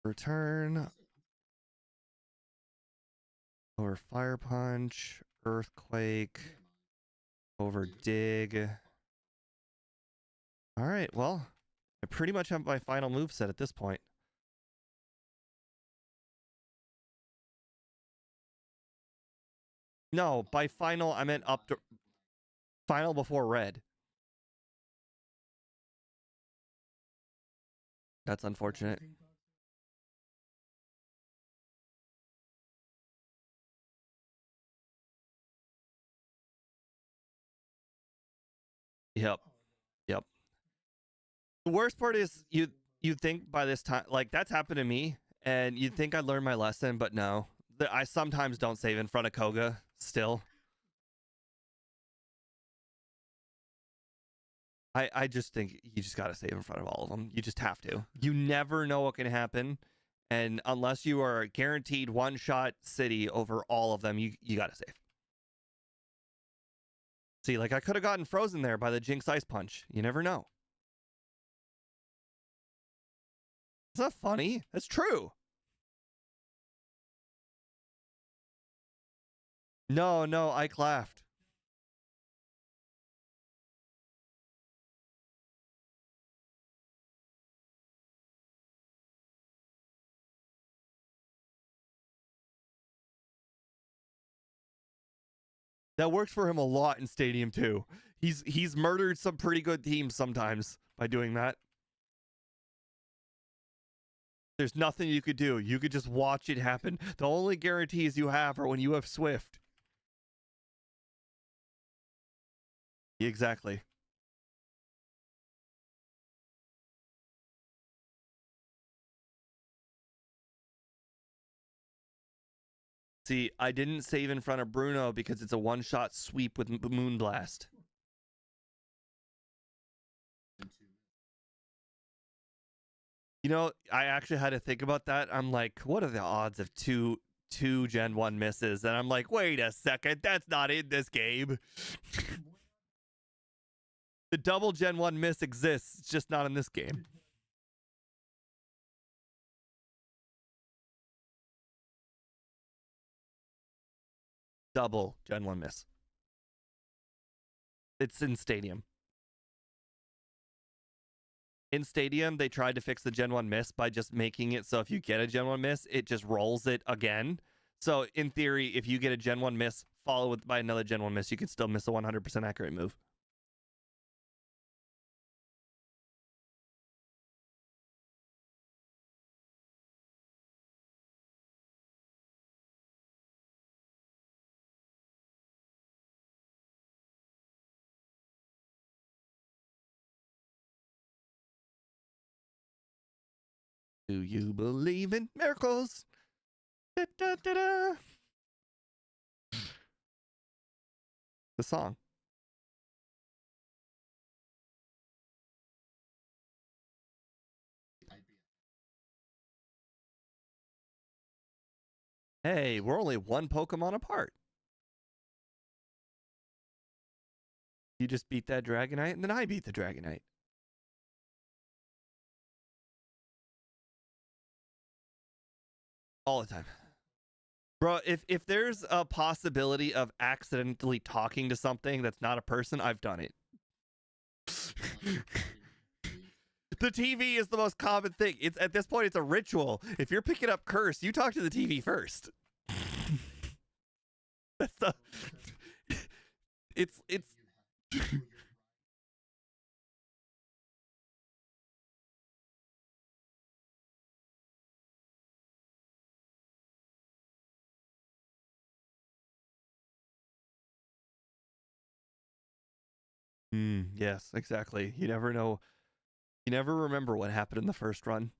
Return over Fire Punch, Earthquake over Dig. All right, well, I pretty much have my final move set at this point. No, by final I meant up to final before red. That's unfortunate. Yep. Yep. The worst part is you think by this time like that's happened to me and you'd think I learned my lesson, but no. I sometimes don't save in front of Koga still. I just think you just got to save in front of all of them. You just have to. You never know what can happen. And unless you are guaranteed one shot city over all of them, you got to save. See, like I could have gotten frozen there by the Jinx Ice Punch. You never know. It's not funny. That's true. No, Ike laughed. That works for him a lot in Stadium too. He's murdered some pretty good teams sometimes by doing that. There's nothing you could do. You could just watch it happen. The only guarantees you have are when you have Swift. Exactly. See, I didn't save in front of Bruno because it's a one-shot sweep with Moonblast. You know, I actually had to think about that. I'm like, what are the odds of two Gen 1 misses? And I'm like, wait a second, that's not in this game. The double Gen 1 miss exists, it's just not in this game. Double Gen 1 miss. It's in Stadium. In Stadium, they tried to fix the Gen 1 miss by just making it so if you get a Gen 1 miss, it just rolls it again. So in theory, if you get a Gen 1 miss followed by another Gen 1 miss, you can still miss a 100% accurate move. Do you believe in miracles? Da, da, da, da. The song. Hey, we're only one Pokemon apart. You just beat that Dragonite, and then I beat the Dragonite. All the time. Bro, if there's a possibility of accidentally talking to something that's not a person, I've done it. The TV is the most common thing. It's at this point, it's a ritual. If you're picking up curse, you talk to the TV first. That's the. It's. Yes, exactly. You never know. You never remember what happened in the first run.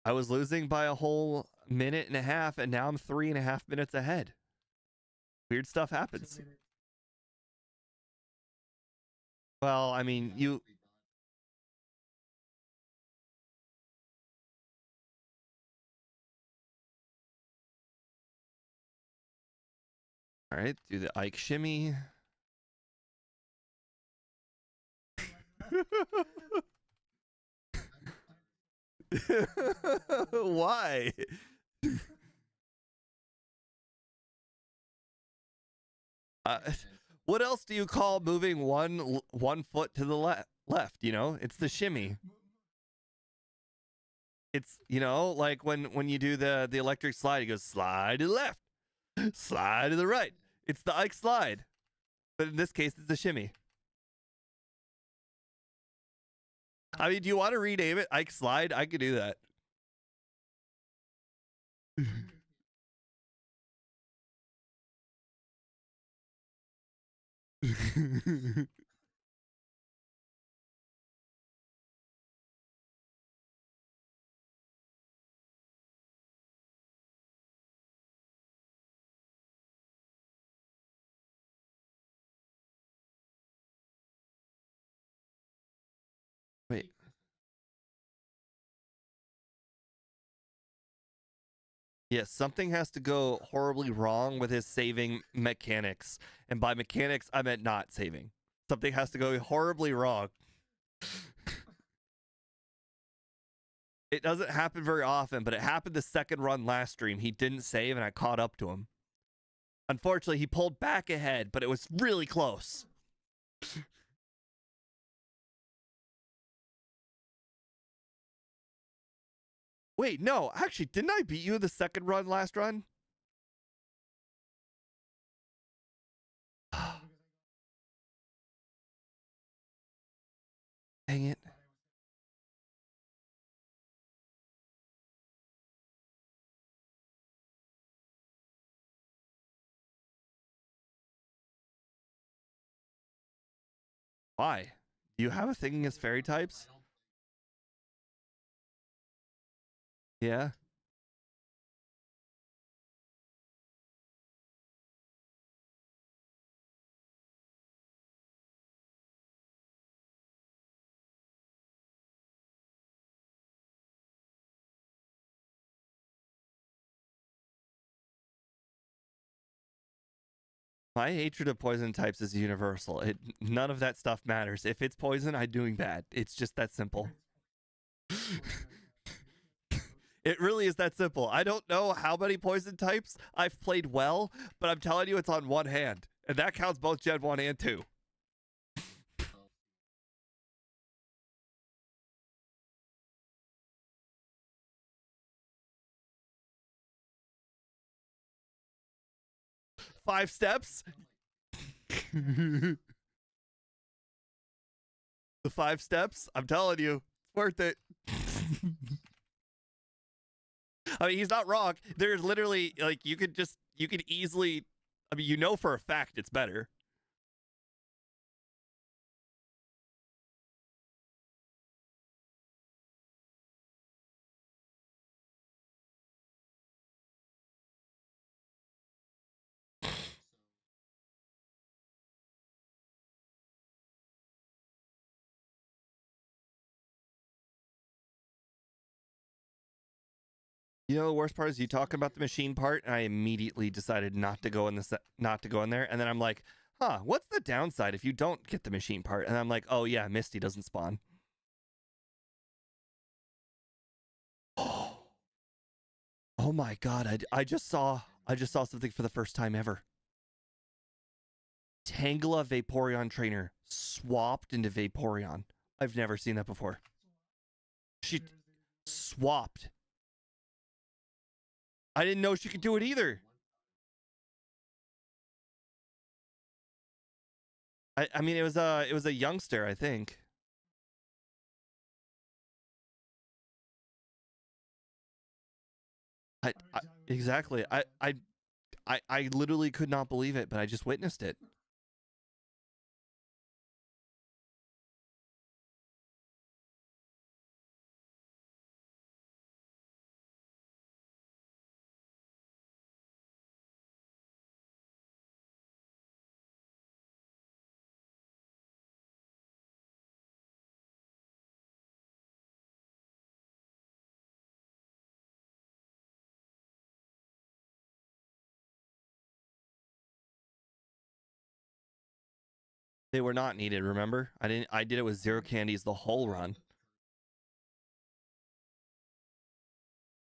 I was losing by a whole minute and a half, and now I'm 3.5 minutes ahead. Weird stuff happens. Well, I mean, you. All right, do the Ike shimmy. Why? What else do you call moving one foot to the left? You know, it's the shimmy. It's, you know, like when you do the electric slide, it goes slide to the left, slide to the right. It's the Ike slide, but in this case, it's the shimmy. I mean, do you want to rename it Ike slide? I could do that. Wait. Yes, something has to go horribly wrong with his saving mechanics. And by mechanics, I meant not saving. Something has to go horribly wrong. It doesn't happen very often, but it happened the second run last stream. He didn't save, and I caught up to him. Unfortunately, he pulled back ahead, but it was really close. Wait, no, actually, didn't I beat you the second run last run? Why? Do you have a thing against fairy types? Yeah. My hatred of poison types is universal. None of that stuff matters. If it's poison, I'm doing bad. It's just that simple. It really is that simple. I don't know how many poison types I've played well, but I'm telling you it's on one hand. And that counts both Gen 1 and 2. Five steps? The 5 steps? I'm telling you, it's worth it. I mean, he's not wrong. There's literally, like, you could easily, I mean, you know for a fact it's better. You know, the worst part is you talk about the machine part, and I immediately decided not to go in there. And then I'm like, huh, what's the downside if you don't get the machine part? And I'm like, oh yeah, Misty doesn't spawn. Oh my god, I just saw something for the first time ever. Tangela Vaporeon trainer swapped into Vaporeon. I've never seen that before. She swapped. I didn't know she could do it either. I mean, it was a youngster, I think. Exactly. I literally could not believe it, but I just witnessed it. They were not needed, remember? I did it with 0 candies the whole run.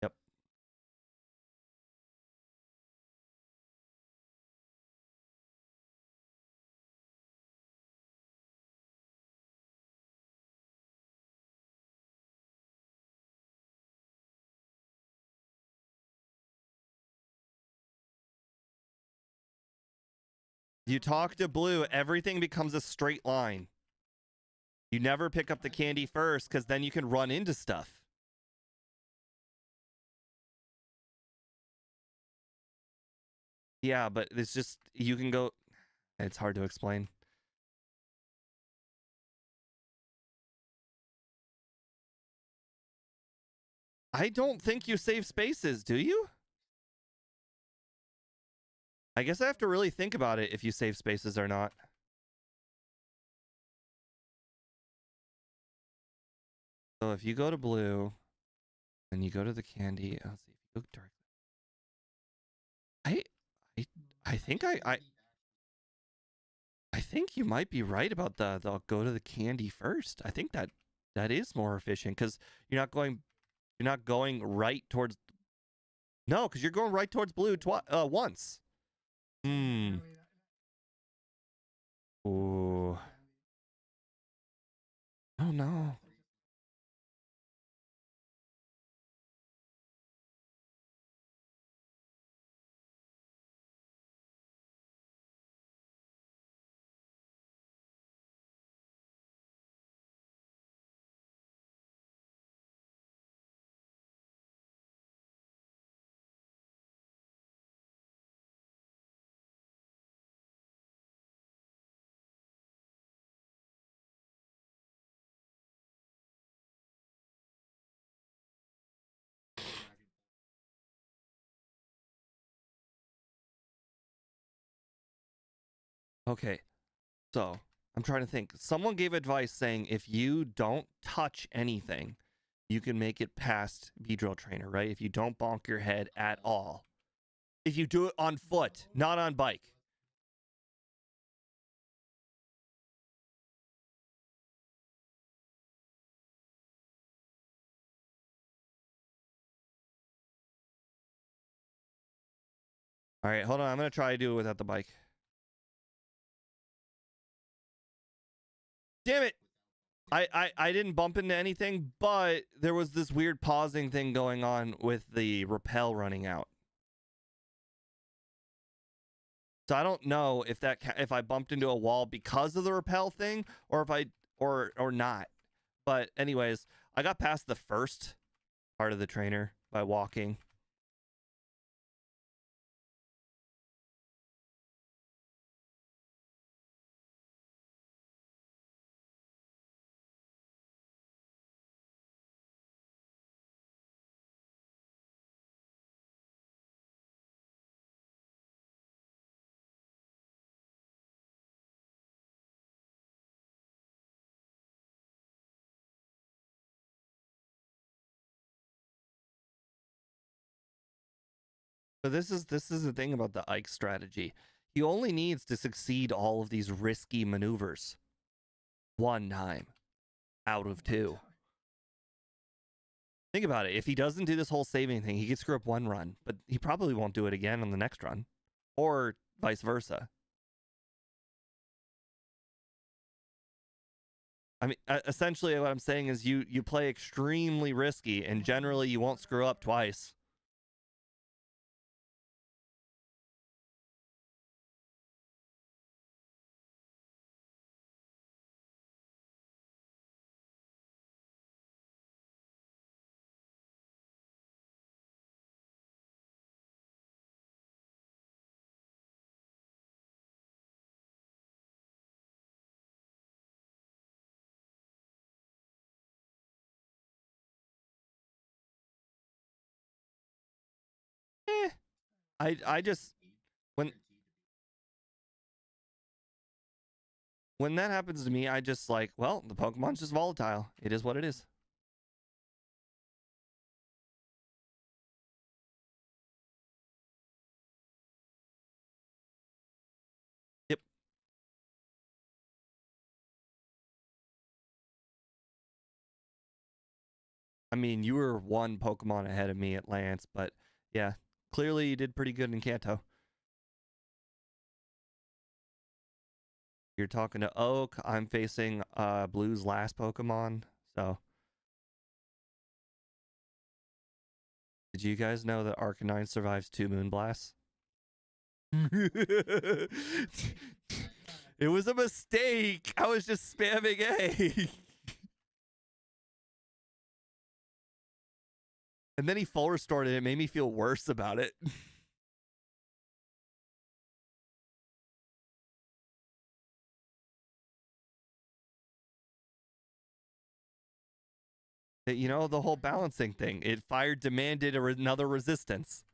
Yep. You talk to Blue, everything becomes a straight line. You never pick up the candy first, because then you can run into stuff. Yeah, but it's just, you can go, it's hard to explain. I don't think you save spaces, do you? I guess I have to really think about it if you save spaces or not. So if you go to Blue, and you go to the candy, let's see, if you go directly. I think I think you might be right about the go to the candy first. I think that is more efficient because you're not going right towards. No, because you're going right towards Blue once. Hmm. Ooh. Oh no. Okay, so I'm trying to think. Someone gave advice saying if you don't touch anything, you can make it past V-Drill Trainer, right? If you don't bonk your head at all. If you do it on foot, not on bike. All right, hold on. I'm going to try to do it without the bike. Damn it. I didn't bump into anything, but there was this weird pausing thing going on with the rappel running out. So I don't know if if I bumped into a wall because of the rappel thing or if I or not. But anyways, I got past the first part of the trainer by walking. So this is the thing about the Ike strategy. He only needs to succeed all of these risky maneuvers one time out of two. Think about it. If he doesn't do this whole saving thing, he could screw up one run, but he probably won't do it again on the next run, or vice versa. I mean, essentially, what I'm saying is you play extremely risky, and generally you won't screw up twice. Eh, I just when when that happens to me, I just like, well, the Pokemon's just volatile. It is what it is. Yep. I mean, you were one Pokemon ahead of me at Lance, but yeah, clearly you did pretty good in Kanto. You're talking to Oak. I'm facing Blue's last Pokemon. So, did you guys know that Arcanine survives 2 Moonblasts? It was a mistake. I was just spamming A. And then he full restored it. It made me feel worse about it. You know, the whole balancing thing. It fire demanded another resistance.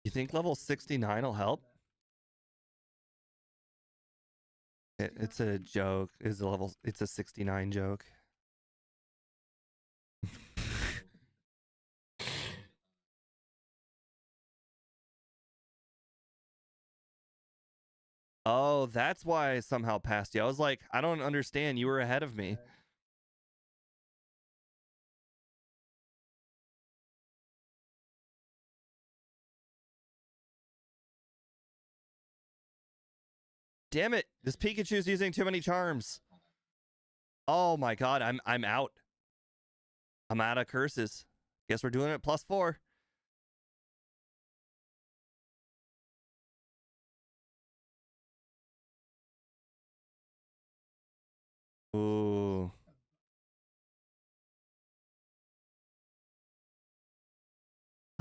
You think level 69 will help? It's a joke. It's a 69 joke. Oh, that's why I somehow passed you. I was like, I don't understand. You were ahead of me. Damn it. This Pikachu's using too many charms. Oh my god, I'm out. I'm out of curses. Guess we're doing it +4.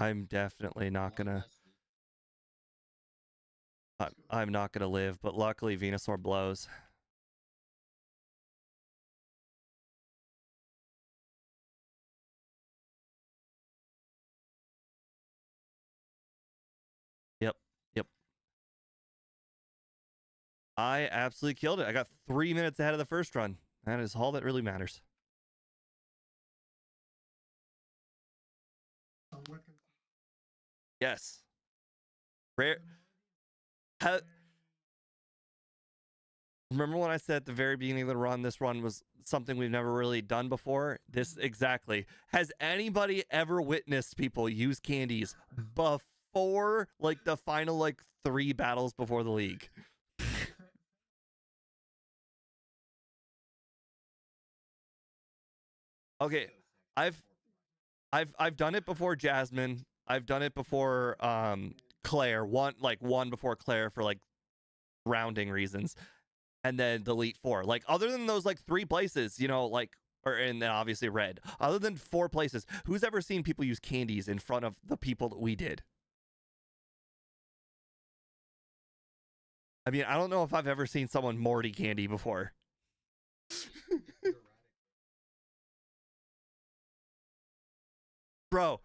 I'm definitely not gonna. I'm not gonna live, but luckily Venusaur blows. Yep. Yep. I absolutely killed it. I got 3 minutes ahead of the first run. That is all that really matters. Yes. Rare. Remember when I said at the very beginning of the run, this run was something we've never really done before? This exactly. Has anybody ever witnessed people use candies before like the final like 3 battles before the league? Okay, I've done it before Jasmine. I've done it before Claire. One before Claire for like rounding reasons. And then the Elite Four. Like other than those like 3 places, you know, like and then obviously red. Other than 4 places, who's ever seen people use candies in front of the people that we did? I mean, I don't know if I've ever seen someone Morty candy before. bro.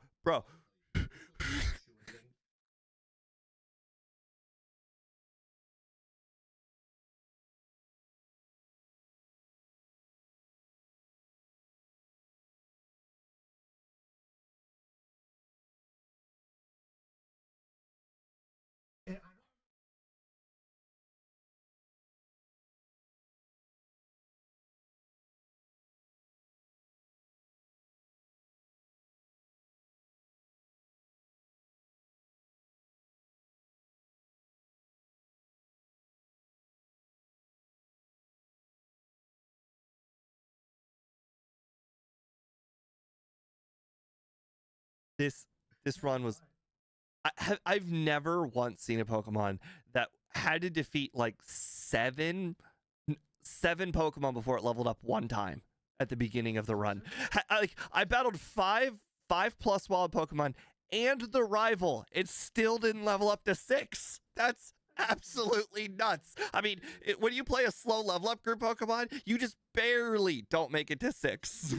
This run was I've never once seen a Pokemon that had to defeat like 7 Pokemon before it leveled up 1 time at the beginning of the run. I battled 5+ wild Pokemon and the rival. It still didn't level up to 6. That's absolutely nuts. I mean, when you play a slow level up group Pokemon, you just barely don't make it to 6.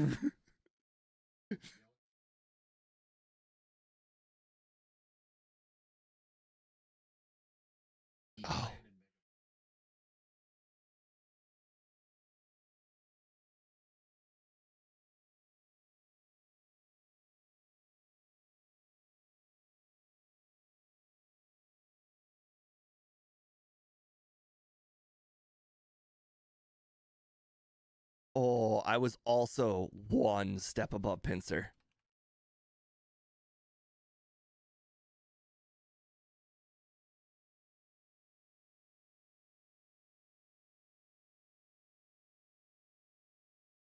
Oh. Oh, I was also 1 step above Pinsir.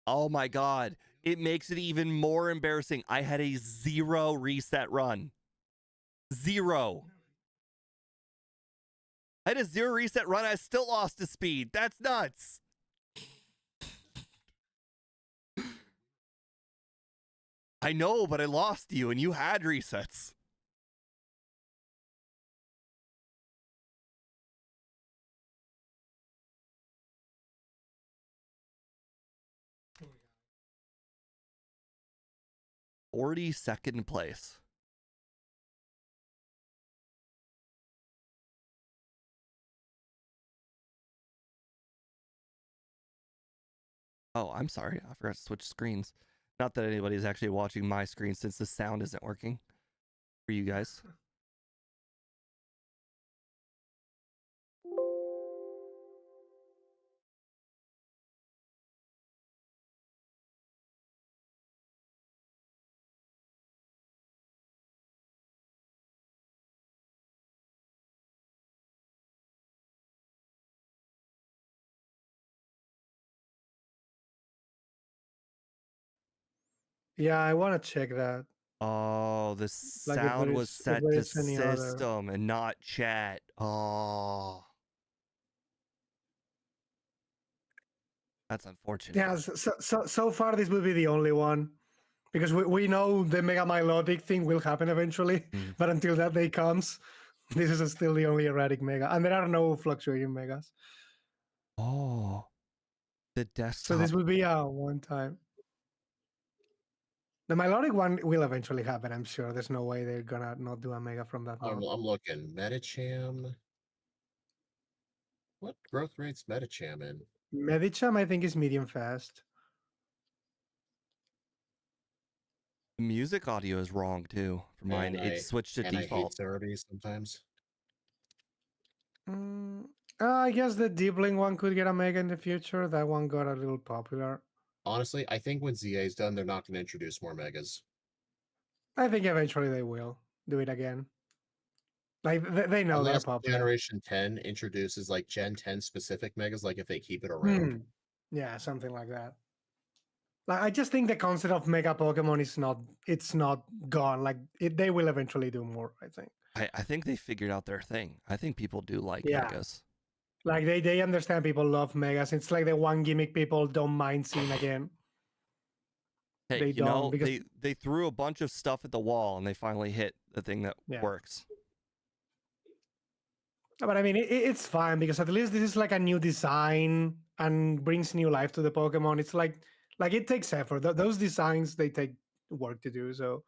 Oh my god. It makes it even more embarrassing. I had a 0 reset run. 0. I had a 0 reset run. I still lost to speed. That's nuts. I know, but I lost you and you had resets. Oh 42nd place. Oh, I'm sorry. I forgot to switch screens. Not that anybody's actually watching my screen since the sound isn't working for you guys. Yeah, I want to check that. Oh, the sound was set to system and not chat. Oh. That's unfortunate. Yeah, so far this will be the only one because we know the mega melodic thing will happen eventually, but until that day comes, this is still the only erratic mega, and there are no fluctuating megas. Oh, the desktop. So this will be a one time. The melodic one will eventually happen, I'm sure. There's no way they're gonna not do a mega from that I'm mod. looking. Medicham. What growth rate's Medicham in? Medicham, I think, is medium fast. The music audio is wrong too for mine. It switched to default. I hate 30 sometimes. I guess the Deepling one could get a mega in the future. That one got a little popular. Honestly, I think when ZA's done, they're not going to introduce more megas. I think eventually they will do it again. Like they know Unless they're popular. Generation 10 introduces like Gen 10 specific megas, like if they keep it around. Yeah, something like that. Like I just think the concept of mega Pokemon is not gone. Like they will eventually do more, I think. I think they figured out their thing. I think people do like megas. Like they understand people love megas. It's like the one gimmick people don't mind seeing again. Hey, they don't because they threw a bunch of stuff at the wall and they finally hit the thing that works. But I mean, it's fine because at least this is like a new design and brings new life to the Pokemon. It's like it takes effort. Those designs, they take work to do. So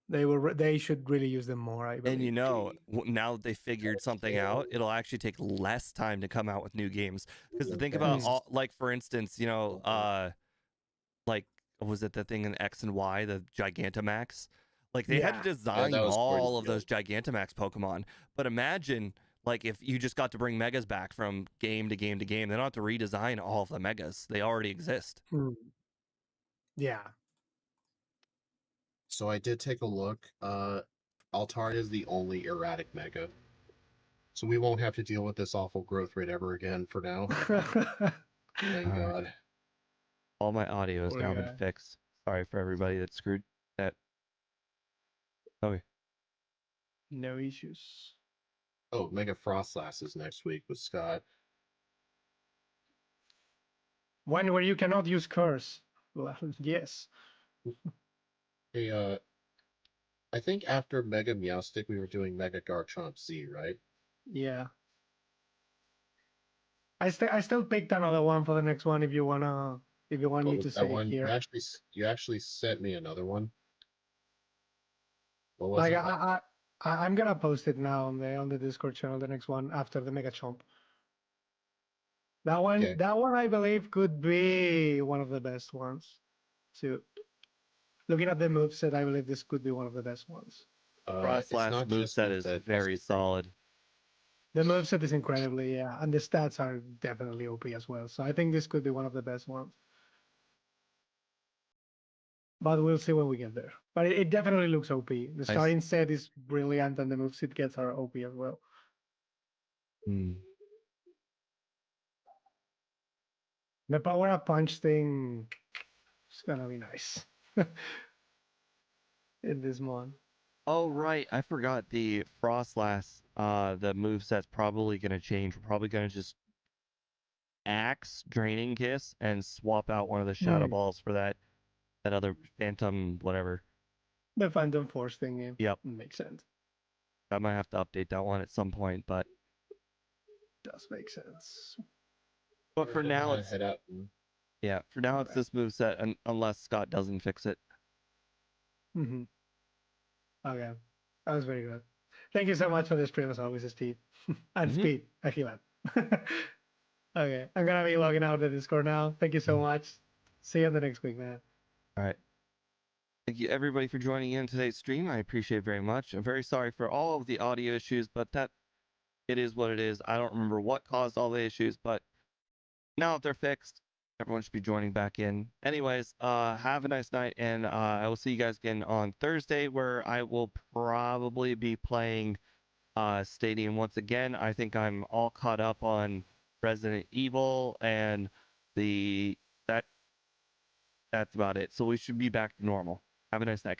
they should really use them more, I believe. And now that they figured something out, it'll actually take less time to come out with new games. Because think about like for instance, like was it the thing in X and Y, the Gigantamax? Like they had to design all of those Gigantamax Pokemon. But imagine like if you just got to bring megas back from game to game to game, they don't have to redesign all of the megas. They already exist. Yeah. So I did take a look. Altaria is the only erratic mega. So we won't have to deal with this awful growth rate ever again for now. Thank God. All my audio has now been fixed. Sorry for everybody that screwed that. Okay. No issues. Oh, Mega Frostlass is next week with Scott. One where you cannot use curse. Well, yes. Hey, I think after Mega Meowstic, we were doing Mega Garchomp Z, right? Yeah. I still picked another one for the next one if you want me to say it here. You actually sent me another one. What was like it? I'm gonna post it now on the Discord channel. The next one after the Mega Chomp. That one I believe could be one of the best ones. So looking at the moveset, I believe this could be one of the best ones. Frostlass moveset is very solid. The moveset is incredibly, and the stats are definitely OP as well. So I think this could be one of the best ones. But we'll see when we get there. But it definitely looks OP. The starting set is brilliant, and the moves it gets are OP as well. The power up punch thing is gonna be nice in this mod. Oh right, I forgot the Frostlass. The moveset's probably gonna change. We're probably gonna just axe Draining Kiss and swap out one of the Shadow Balls for that other Phantom whatever. The Phantom Force thing. Yep, makes sense. I might have to update that one at some point, but does make sense. But for now, it's head out. Yeah, for now it's this moveset, unless Scott doesn't fix it. Okay, that was very good. Thank you so much for the stream as always, Steve. And Speed, I feel that. Okay, I'm gonna be logging out of the Discord now. Thank you so much. See you in the next week, man. All right. Thank you everybody for joining in today's stream. I appreciate it very much. I'm very sorry for all of the audio issues, but it is what it is. I don't remember what caused all the issues, but now that they're fixed, everyone should be joining back in. Anyways, have a nice night, and I will see you guys again on Thursday, where I will probably be playing Stadium once again. I think I'm all caught up on Resident Evil, and that's about it. So we should be back to normal. Have a nice night.